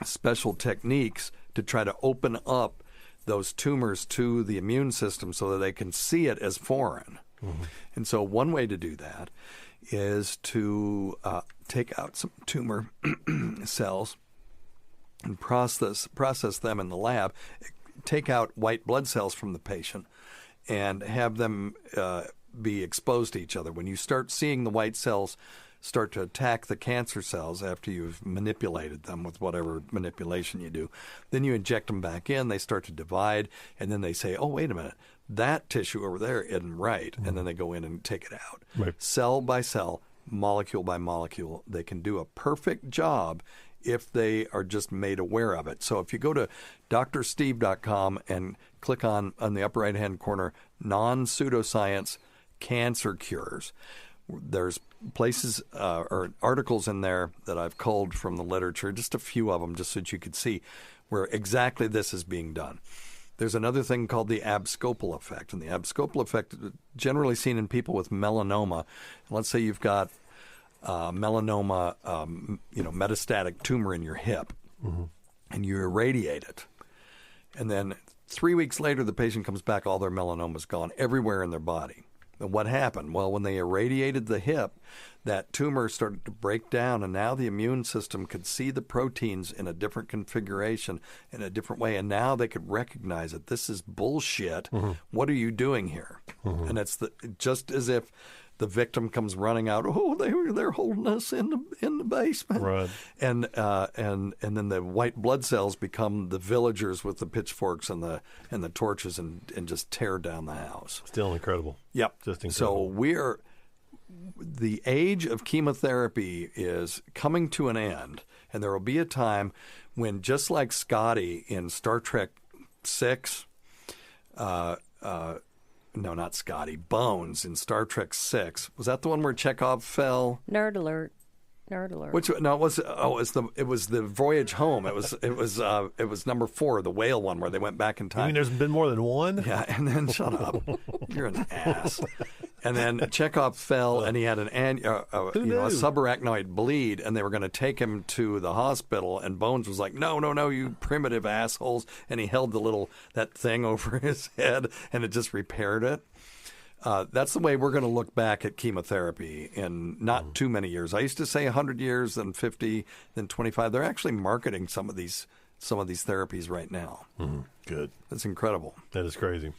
special techniques to try to open up those tumors to the immune system so that they can see it as foreign. And so one way to do that is to take out some tumor cells and process them in the lab, take out white blood cells from the patient, and have them be exposed to each other. When you start seeing the white cells start to attack the cancer cells after you've manipulated them with whatever manipulation you do, then you inject them back in, they start to divide, and then they say, oh, wait a minute, that tissue over there isn't right, and then they go in and take it out. Right. Cell by cell, molecule by molecule, they can do a perfect job if they are just made aware of it. So if you go to drsteve.com and click on the upper right-hand corner, non-pseudoscience cancer cures, there's places or articles in there that I've culled from the literature, just a few of them, just so that you could see where exactly this is being done. There's another thing called the Abscopal Effect, and the Abscopal Effect is generally seen in people with melanoma. Let's say you've got melanoma, metastatic tumor in your hip, and you irradiate it. And then 3 weeks later, the patient comes back, all their melanoma's gone everywhere in their body. And what happened? Well, when they irradiated the hip, that tumor started to break down, and now the immune system could see the proteins in a different configuration, in a different way, and now they could recognize it. This is bullshit. What are you doing here? And it's just as if the victim comes running out. Oh, they're holding us in the basement. Right. And then the white blood cells become the villagers with the pitchforks and the torches and just tear down the house. Still incredible. Yep. Just incredible. So the age of chemotherapy is coming to an end, and there will be a time when, just like Scotty in Star Trek VI, not Scotty, Bones in Star Trek VI. Was that the one where Chekhov fell? Nerd alert. Nerd alert. Which no, it was the Voyage Home. It was number 4, the whale one where they went back in time. You mean there's been more than one? Yeah, and then shut up. You're an ass. And then Chekhov fell, and he had a subarachnoid bleed, and they were going to take him to the hospital. And Bones was like, "No, you primitive assholes!" And he held that thing over his head, and it just repaired it. That's the way we're going to look back at chemotherapy in not too many years. I used to say 100 years, then 50, then 25. They're actually marketing some of these therapies right now. Mm-hmm. Good. That's incredible. That is crazy.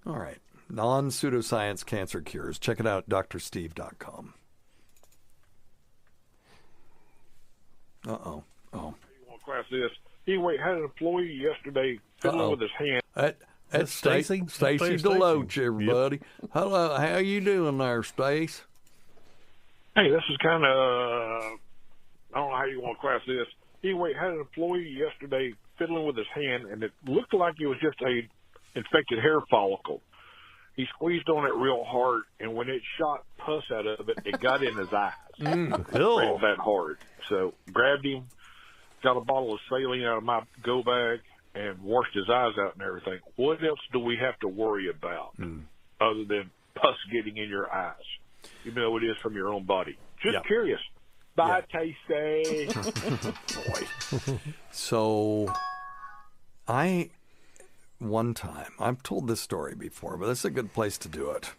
All right. Non-pseudoscience cancer cures. Check it out at drsteve.com. Uh-oh. Oh. You want to class this? Anyway, had an employee yesterday fiddling with his hand. That's Tacie Deloach, everybody. Yep. Hello, how you doing there, Stace? Hey, this is kind of, I don't know how you want to class this. Anyway, had an employee yesterday fiddling with his hand, and it looked like it was just a infected hair follicle. He squeezed on it real hard, and when it shot pus out of it, it got in his eyes. Ran that hard. So grabbed him, got a bottle of saline out of my go bag, and washed his eyes out and everything. What else do we have to worry about other than pus getting in your eyes, even though it is from your own body? Just curious. Bye, Tacie. Boy. So one time, I've told this story before, but this is a good place to do it,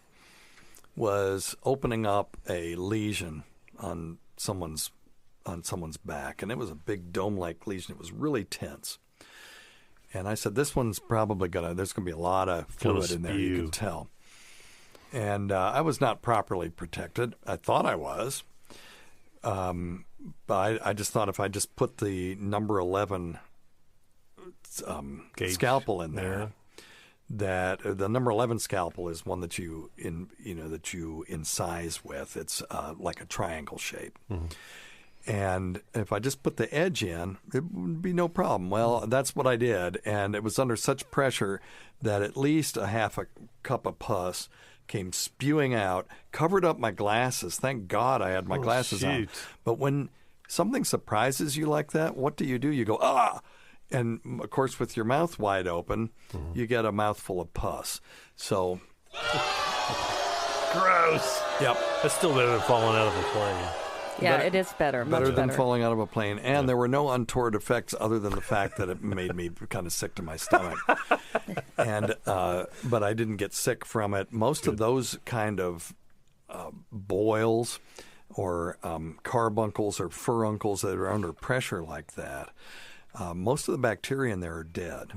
was opening up a lesion on someone's back, and it was a big dome-like lesion. It was really tense. And I said, this one's probably there's going to be a lot of fluid in there, you can tell. And I was not properly protected. I thought I was. But I just thought if I just put the number 11 scalpel in there, that the number 11 scalpel is one that you incise with. It's like a triangle shape. Mm-hmm. And if I just put the edge in, it would be no problem. Well, that's what I did, and it was under such pressure that at least a half a cup of pus came spewing out, covered up my glasses. Thank God I had my glasses on. But when something surprises you like that, what do? You go, ah! And, of course, with your mouth wide open, you get a mouthful of pus. So... Gross. Yep. That's still better than falling out of a plane. Yeah, it is better. Better than falling out of a plane. And there were no untoward effects other than the fact that it made me kind of sick to my stomach. And but I didn't get sick from it. Most of those kind of boils or carbuncles or furuncles that are under pressure like that, most of the bacteria in there are dead.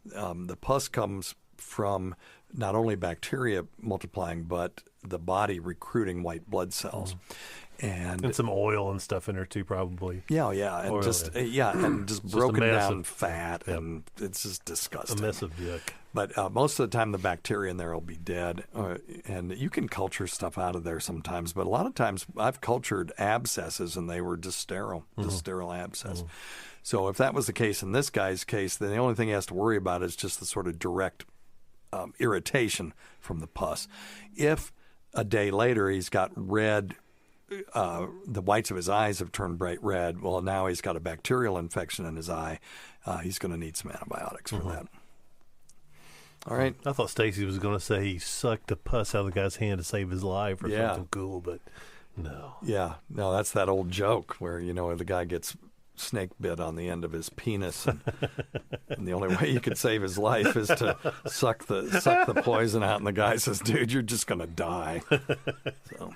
The pus comes from not only bacteria multiplying, but the body recruiting white blood cells. And some oil and stuff in there too, probably. Yeah, and oil, just broken down fat, and it's just disgusting. A mess of yuck. But most of the time, the bacteria in there will be dead, and you can culture stuff out of there sometimes. But a lot of times, I've cultured abscesses, and they were just sterile, sterile abscess. So if that was the case in this guy's case, then the only thing he has to worry about is just the sort of direct irritation from the pus. If a day later he's got red. The whites of his eyes have turned bright red. Well, now he's got a bacterial infection in his eye. He's going to need some antibiotics for that. All right. I thought Tacie was going to say he sucked the pus out of the guy's hand to save his life or something cool, but no. Yeah. No, that's that old joke where, the guy gets snake bit on the end of his penis, and the only way you could save his life is to suck the poison out, and the guy says, dude, you're just going to die. So,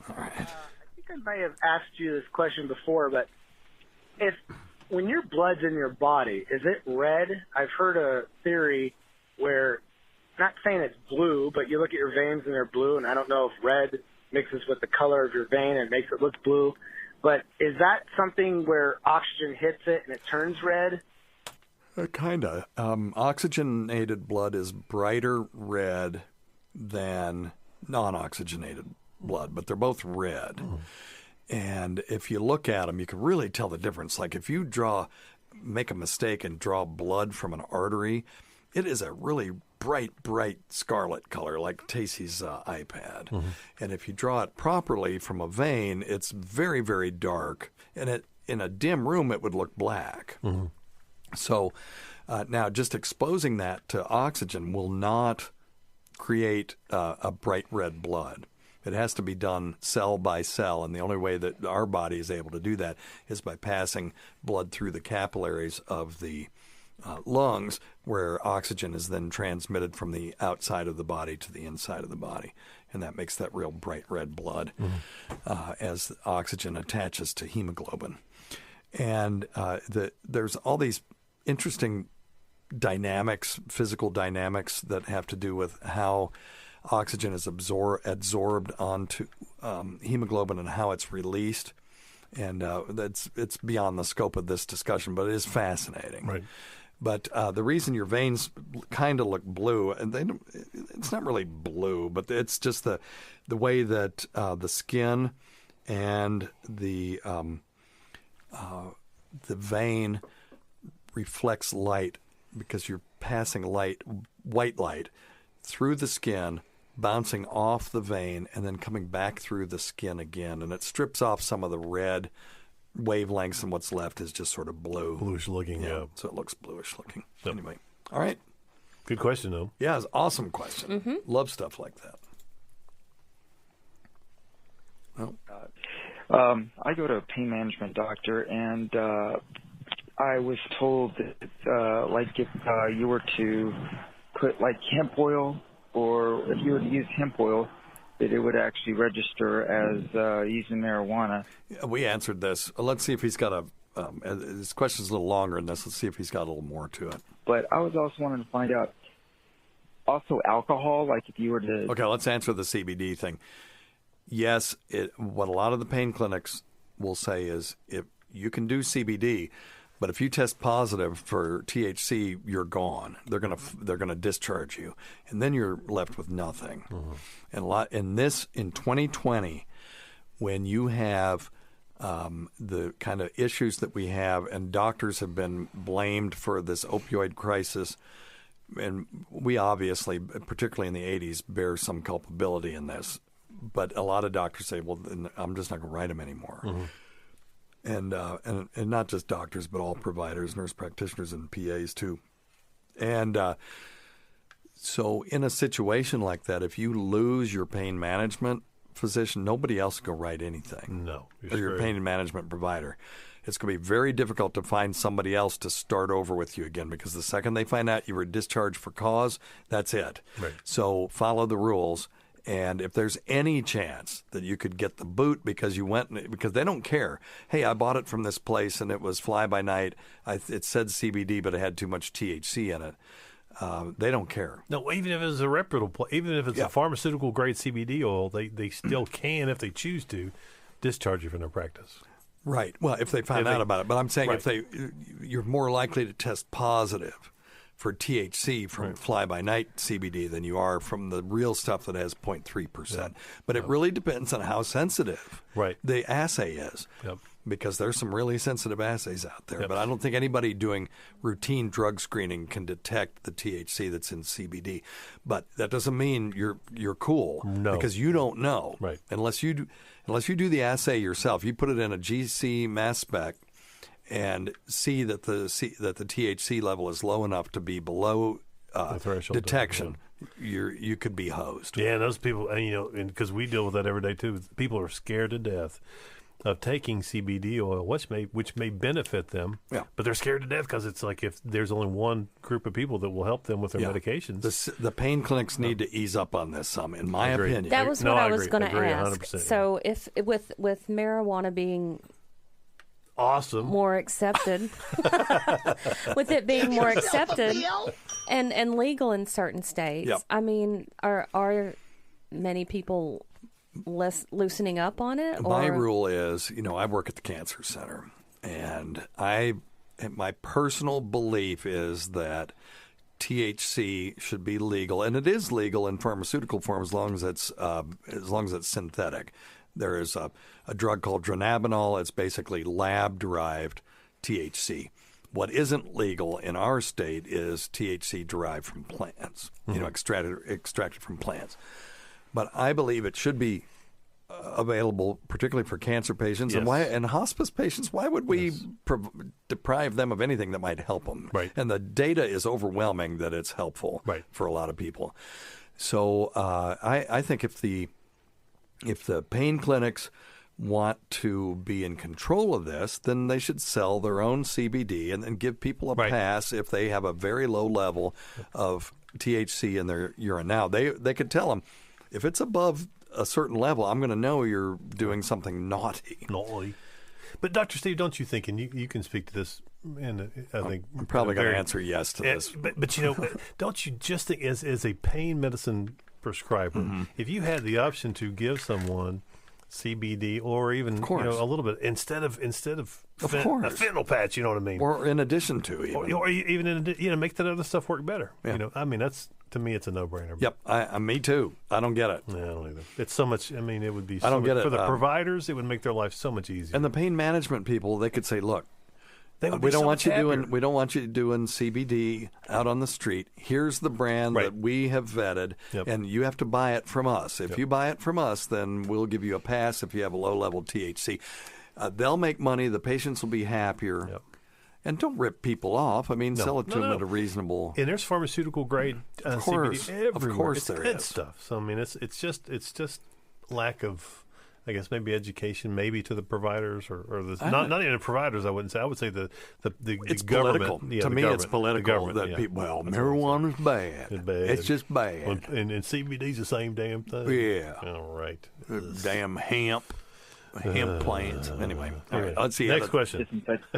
all right. I think I may have asked you this question before, but when your blood's in your body, is it red? I've heard a theory where, not saying it's blue, but you look at your veins and they're blue, and I don't know if red mixes with the color of your vein and makes it look blue. But is that something where oxygen hits it and it turns red? Kind of. Oxygenated blood is brighter red than non-oxygenated blood, but they're both red. And if you look at them, you can really tell the difference. Like if you make a mistake and draw blood from an artery, it is a really bright scarlet color, like Tacie's iPad. Mm-hmm. And if you draw it properly from a vein, it's very, very dark. And in a dim room, it would look black. Mm-hmm. So now just exposing that to oxygen will not create a bright red blood. It has to be done cell by cell, and the only way that our body is able to do that is by passing blood through the capillaries of the lungs, where oxygen is then transmitted from the outside of the body to the inside of the body. And that makes that real bright red blood as oxygen attaches to hemoglobin. And there's all these interesting dynamics, physical dynamics that have to do with how oxygen is absorbed onto hemoglobin and how it's released. And it's beyond the scope of this discussion, but it is fascinating. Right. But the reason your veins kind of look blue, and it's not really blue, but it's just the way that the skin and the vein reflects light, because you're passing white light through the skin, bouncing off the vein, and then coming back through the skin again. And it strips off some of the red wavelengths, and what's left is just sort of blue. Bluish looking, yeah. So it looks bluish looking. Yep. Anyway, all right. Good question, though. Yeah, it's an awesome question. Mm-hmm. Love stuff like that. Well, I go to a pain management doctor, and I was told that, like, if you were to put, like, hemp oil, or if you were to use hemp oil, that it would actually register as using marijuana. Yeah, we answered this. Let's see if he's got his question's a little longer than this. Let's see if he's got a little more to it. But I was also wanting to find out, also alcohol, like if you were to... Okay, let's answer the CBD thing. Yes, what a lot of the pain clinics will say is, if you can do CBD, but if you test positive for THC, you're gone. They're gonna discharge you, and then you're left with nothing. Mm-hmm. And in 2020, when you have the kind of issues that we have, and doctors have been blamed for this opioid crisis, and we obviously, particularly in the 80s, bear some culpability in this. But a lot of doctors say, well, I'm just not going to write them anymore. Mm-hmm. And not just doctors, but all providers, nurse practitioners, and PAs too. And so in a situation like that, if you lose your pain management physician, nobody else can write anything. No. Or your pain management provider. It's going to be very difficult to find somebody else to start over with you again, because the second they find out you were discharged for cause, that's it. Right. So follow the rules. And if there's any chance that you could get the boot because you went, because they don't care. Hey, I bought it from this place and it was fly by night. It said CBD, but it had too much THC in it. They don't care. No, even if it's a reputable, even if it's a pharmaceutical grade CBD oil, they still can, if they choose to, discharge you from their practice. Right. Well, if they find out about it. But I'm saying you're more likely to test positive for THC from fly-by-night CBD than you are from the real stuff that has 0.3%. Yeah. But it really depends on how sensitive the assay is. Yep. Because there's some really sensitive assays out there. Yep. But I don't think anybody doing routine drug screening can detect the THC that's in CBD. But that doesn't mean you're cool. No. Because you don't know. Right. Unless you do the assay yourself. You put it in a GC mass spec and see that the THC level is low enough to be below the threshold detection, you could be hosed. Yeah, and those people, and because we deal with that every day too. People are scared to death of taking CBD oil, which may benefit them. Yeah. But they're scared to death because it's like if there's only one group of people that will help them with their medications. The pain clinics need to ease up on this some, in my opinion. That was what I was going to ask. 100%, so if with marijuana being awesome, more accepted, with it being more accepted and legal in certain states, I mean, are many people less loosening up on it? My rule is, I work at the cancer center, and my personal belief is that THC should be legal, and it is legal in pharmaceutical form as long as it's synthetic. There is a drug called dronabinol. It's basically lab-derived THC. What isn't legal in our state is THC derived from plants, extracted from plants. But I believe it should be available, particularly for cancer patients and hospice patients. Why would we deprive them of anything that might help them? Right. And the data is overwhelming that it's helpful for a lot of people. So I think if the pain clinics want to be in control of this, then they should sell their own CBD and then give people a pass if they have a very low level of THC in their urine. Now, they could tell them, if it's above a certain level, I'm going to know you're doing something naughty. But Dr. Steve, don't you think, and you can speak to this, and I think I'm probably going to answer yes to this. But don't you just think as a pain medicine prescriber, if you had the option to give someone CBD or even a little bit instead of a fentanyl patch, you know what I mean, or in addition to even, or even make that other stuff work better. I mean, that's, to me, it's a no-brainer. Yep, me too. I don't get it. Yeah, I don't either. It's so much. I mean, it would be. I don't get it for the providers. It would make their life so much easier. And the pain management people, they could say, "Look, we don't want you doing CBD out on the street. Here's the brand that we have vetted, and you have to buy it from us. If you buy it from us, then we'll give you a pass if you have a low-level THC. They'll make money. The patients will be happier." Yep. And don't rip people off. I mean, sell it to them at a reasonable. And there's pharmaceutical grade CBD everywhere. Of course, it's there good is stuff. So I mean, it's just lack of, I guess, maybe education, maybe to the providers or not even the providers. I wouldn't say. I would say the it's government. Political. To me, it's political. People, marijuana's bad. It's bad. It's just bad. And CBD's the same damn thing. Yeah. All right. Damn hemp plants. Anyway, all right. Let's see. Next question. Disinfect,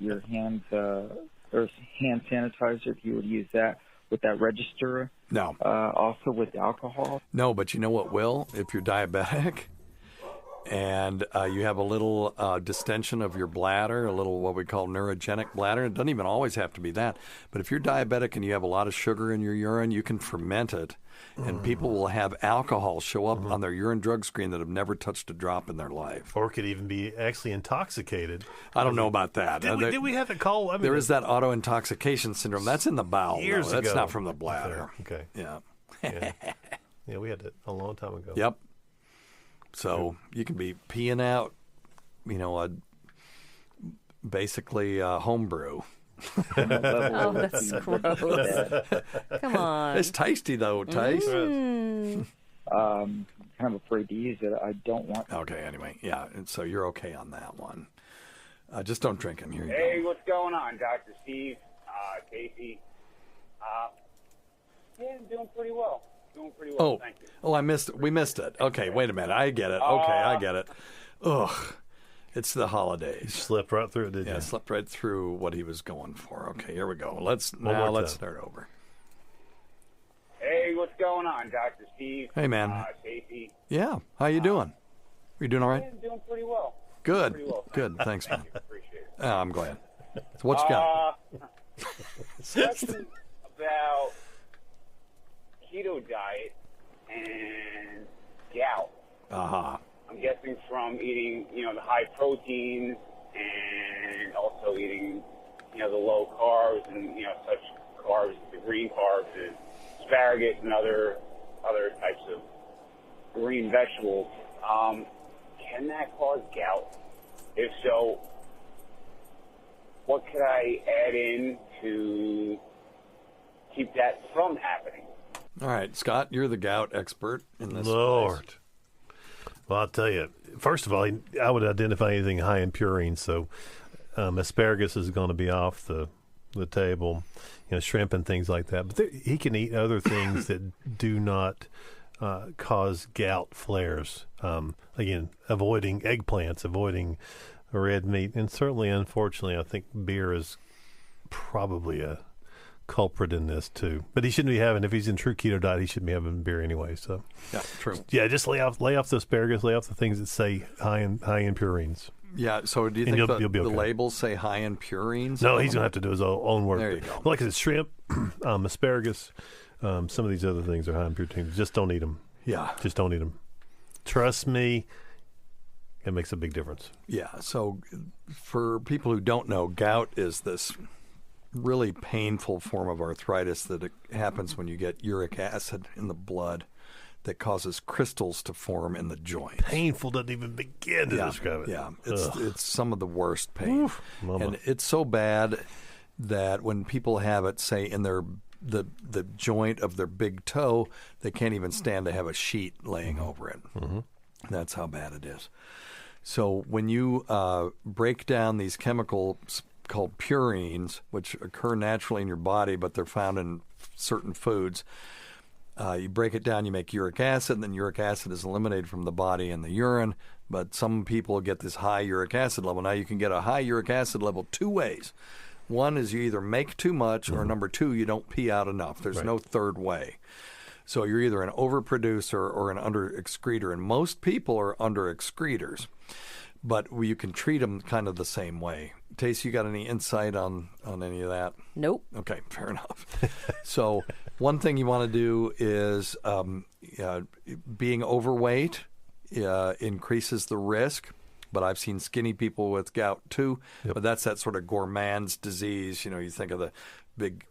your hands or hand sanitizer, if you would use that with that register. No. Also with alcohol. No, but you know what will? If you're diabetic and you have a little distension of your bladder, a little what we call neurogenic bladder, it doesn't even always have to be that. But if you're diabetic and you have a lot of sugar in your urine, you can ferment it. And people will have alcohol show up on their urine drug screen that have never touched a drop in their life. Or could even be actually intoxicated. I don't know about that. Did we have to call? I mean, there is that auto-intoxication syndrome. That's in the bowel. Years ago. That's not from the bladder. Okay. Yeah. Yeah, we had that a long time ago. Yep. So you can be peeing out, basically homebrew. Oh, that's gross. Come on. It's tasty, though. Kind of afraid to use it. I don't want. Okay, anyway. Yeah, and so you're okay on that one. Just don't drink them. Here you Hey, what's going on, Dr. Steve? Tacie. Yeah, I'm doing pretty well. Thank you. Oh, we missed it. Okay, wait a minute. I get it. Okay, I get it. Ugh. It's the holidays. You slipped right through it, didn't you? Yeah, slipped right through what he was going for. Okay, here we go. Let's start over. Hey, what's going on, Dr. Steve? Hey, man. Tacie. Yeah, how you doing? Are you doing all right? Yeah, I'm doing pretty well. Good. Pretty well. Good. Thanks, man. Appreciate it. I'm glad. So what you got? Question about keto diet and gout. I'm guessing from eating, the high proteins and also eating, the low carbs and, such carbs, the green carbs and asparagus and other types of green vegetables. Can that cause gout? If so, what could I add in to keep that from happening? All right, Scott, you're the gout expert in this. Lord. Place. Well, I'll tell you. First of all, I would identify anything high in purines. So asparagus is going to be off the table, shrimp and things like that. But he can eat other things that do not cause gout flares. Again, avoiding eggplants, avoiding red meat. And certainly, unfortunately, I think beer is probably a culprit in this too, but he shouldn't be having. If he's in true keto diet, he shouldn't be having beer anyway. So, yeah, true. Yeah, just lay off the asparagus, lay off the things that say high in purines. Yeah. So, do you think you'll be okay. The labels say high in purines? No, he's gonna have to do his own work. There you go. Like I said, shrimp, asparagus, some of these other things are high in purines. Just don't eat them. Yeah. Just don't eat them. Trust me. It makes a big difference. Yeah. So for people who don't know, gout is this really painful form of arthritis that it happens when you get uric acid in the blood that causes crystals to form in the joint. Painful doesn't even begin to describe it. Yeah, it's some of the worst pain. Oof, and it's so bad that when people have it, say, in their the joint of their big toe, they can't even stand to have a sheet laying over it. Mm-hmm. That's how bad it is. So when you break down these chemicals called purines, which occur naturally in your body, but they're found in certain foods, you break it down, you make uric acid, and then uric acid is eliminated from the body in the urine. But some people get this high uric acid level. Now, you can get a high uric acid level two ways. One is you either make too much, or number two, you don't pee out enough. There's no third way. So you're either an overproducer or an under-excreter, and most people are under-excreters. But you can treat them kind of the same way. Tacie, you got any insight on any of that? Nope. Okay, fair enough. So one thing you want to do is being overweight increases the risk. But I've seen skinny people with gout too. Yep. But that's that sort of gourmand's disease. You know, you think of the big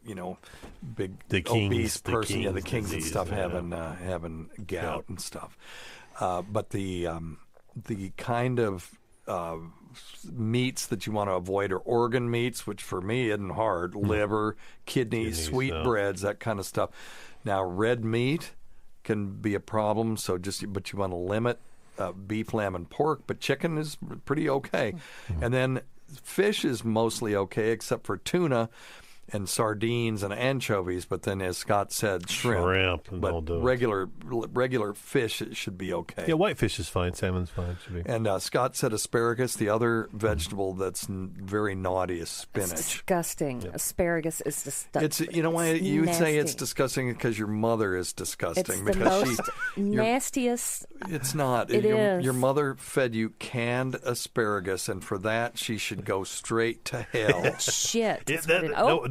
obese person, the kings and stuff having gout and stuff. But the kind of meats that you want to avoid are organ meats, which for me isn't hard. Liver, kidneys, sweetbreads, that kind of stuff. Now, red meat can be a problem, but you want to limit beef, lamb, and pork, but chicken is pretty okay. Mm-hmm. And then fish is mostly okay, except for tuna and sardines and anchovies, but then, as Scott said, shrimp. But regular fish should be okay. Yeah, whitefish is fine. Salmon's fine. Should be. And Scott said asparagus. The other vegetable that's very naughty is spinach. It's disgusting. Yeah. Asparagus is disgusting. It's why you would say it's disgusting because your mother is disgusting. It's because the most nastiest. It's not. It is. Your mother fed you canned asparagus, and for that she should go straight to hell. Shit.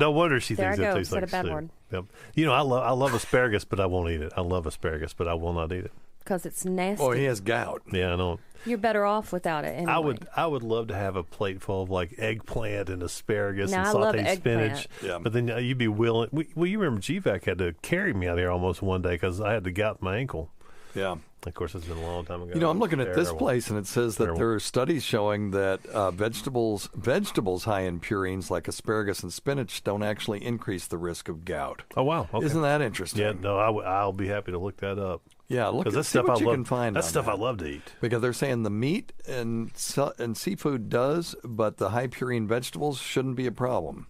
No wonder she thinks it tastes like a bad soup. word. Yep. You know, I love asparagus, but I won't eat it. I love asparagus, but I will not eat it because it's nasty. Oh, he has gout. Yeah, I know. You're better off without it. Anyway. I would love to have a plate full of like eggplant and asparagus and I love sauteed spinach. Yeah. But then you'd be willing. Well, you remember GVAC had to carry me out here almost one day because I had the gout in my ankle. Yeah. Of course, it's been a long time ago. You know, I'm looking at this place, and it says that there are studies showing that vegetables high in purines, like asparagus and spinach, don't actually increase the risk of gout. Oh, wow. Okay. Isn't that interesting? Yeah, no, I'll be happy to look that up. Yeah, look at that's see stuff what I you can find. That's stuff I love to eat. Because they're saying the meat and seafood does, but the high purine vegetables shouldn't be a problem.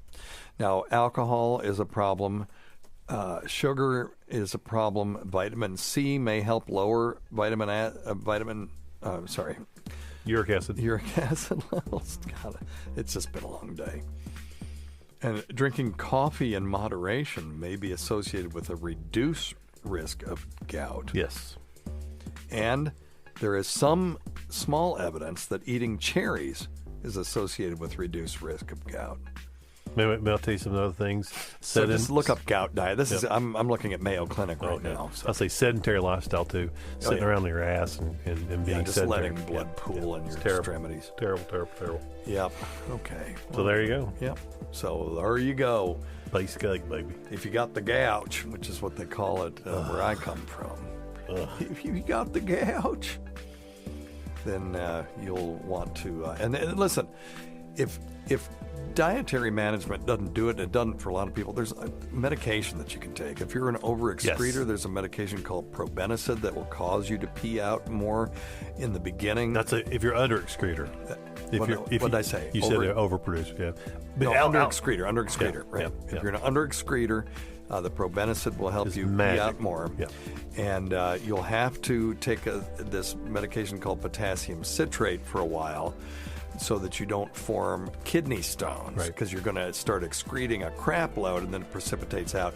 Now, alcohol is a problem. Sugar is a problem. Vitamin C may help lower uric acid. Uric acid levels. God, it's just been a long day. And drinking coffee in moderation may be associated with a reduced risk of gout. Yes. And there is some small evidence that eating cherries is associated with reduced risk of gout. Maybe I'll tell you some other things. So just look up gout diet. This is I'm looking at Mayo Clinic right now. So. I'll say sedentary lifestyle too. Sitting around your ass and being just sedentary. letting blood pool in your extremities. Terrible. Yep. Okay. So there you go. Yep. So there you go. Base cake, baby. If you got the gouch, which is what they call it where I come from, if you got the gouch, then you'll want to. And listen, if dietary management doesn't do it, and it doesn't for a lot of people, there's a medication that you can take. If you're an overexcreter, there's a medication called probenecid that will cause you to pee out more in the beginning. If you're underexcreter. What did I say? You said they're overproduced, yeah. No, underexcreter, right? Yeah, if you're an underexcreter, the probenecid will help you pee out more. Yeah. And you'll have to take this medication called potassium citrate for a while, so that you don't form kidney stones, because you're going to start excreting a crap load and then it precipitates out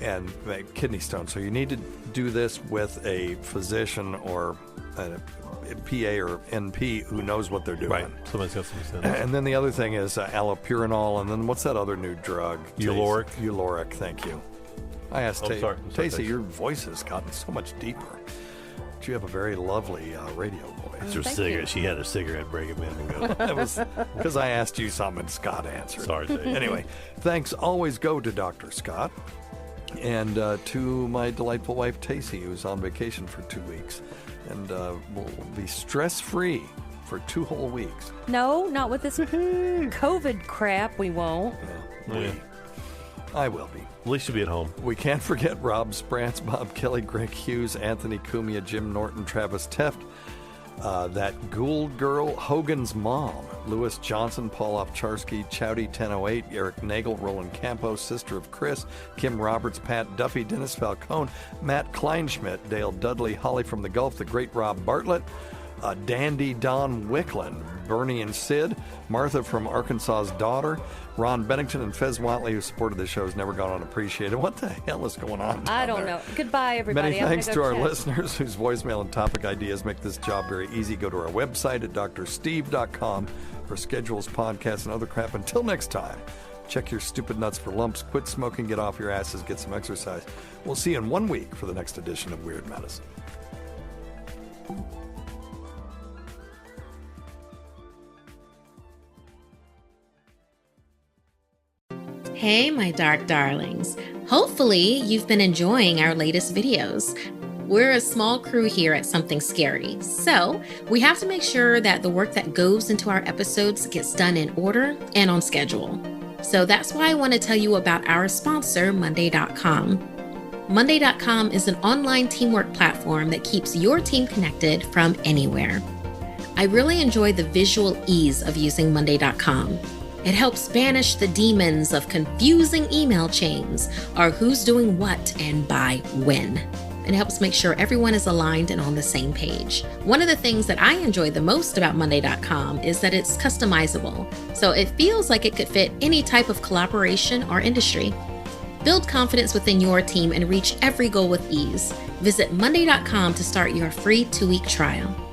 and make kidney stones. So you need to do this with a physician or a PA or NP who knows what they're doing. Right. Somebody's got some sense. And then the other thing is allopurinol, and then what's that other new drug? Uloric. Uloric, thank you. I asked Tacie, your voice has gotten so much deeper. But you have a very lovely radio voice. It's her cigarette. She had a cigarette break a minute ago. That was because I asked you something and Scott answered. Sorry, Dave. Anyway, thanks always go to Dr. Scott and to my delightful wife, Tacie, who's on vacation for 2 weeks. And we'll be stress-free for 2 whole weeks. No, not with this COVID crap. We won't. I will be. At least you'll be at home. We can't forget Rob Sprance, Bob Kelly, Greg Hughes, Anthony Cumia, Jim Norton, Travis Teft, that Gould girl, Hogan's mom, Lewis Johnson, Paul Ovcharsky, Chowdy 1008, Eric Nagel, Roland Campos, Sister of Chris, Kim Roberts, Pat Duffy, Dennis Falcone, Matt Kleinschmidt, Dale Dudley, Holly from the Gulf, the great Rob Bartlett, Dandy Don Wicklund, Bernie and Sid, Martha from Arkansas's Daughter, Ron Bennington, and Fez Watley, who supported the show, has never gone unappreciated. What the hell is going on? I don't know. Goodbye, everybody. Many thanks to our listeners whose voicemail and topic ideas make this job very easy. Go to our website at drsteve.com for schedules, podcasts, and other crap. Until next time, check your stupid nuts for lumps, quit smoking, get off your asses, get some exercise. We'll see you in 1 week for the next edition of Weird Medicine. Hey, my dark darlings. Hopefully, you've been enjoying our latest videos. We're a small crew here at Something Scary, so we have to make sure that the work that goes into our episodes gets done in order and on schedule. So that's why I want to tell you about our sponsor, Monday.com. Monday.com is an online teamwork platform that keeps your team connected from anywhere. I really enjoy the visual ease of using Monday.com. It helps banish the demons of confusing email chains or who's doing what and by when. It helps make sure everyone is aligned and on the same page. One of the things that I enjoy the most about Monday.com is that it's customizable, so it feels like it could fit any type of collaboration or industry. Build confidence within your team and reach every goal with ease. Visit Monday.com to start your free 2-week trial.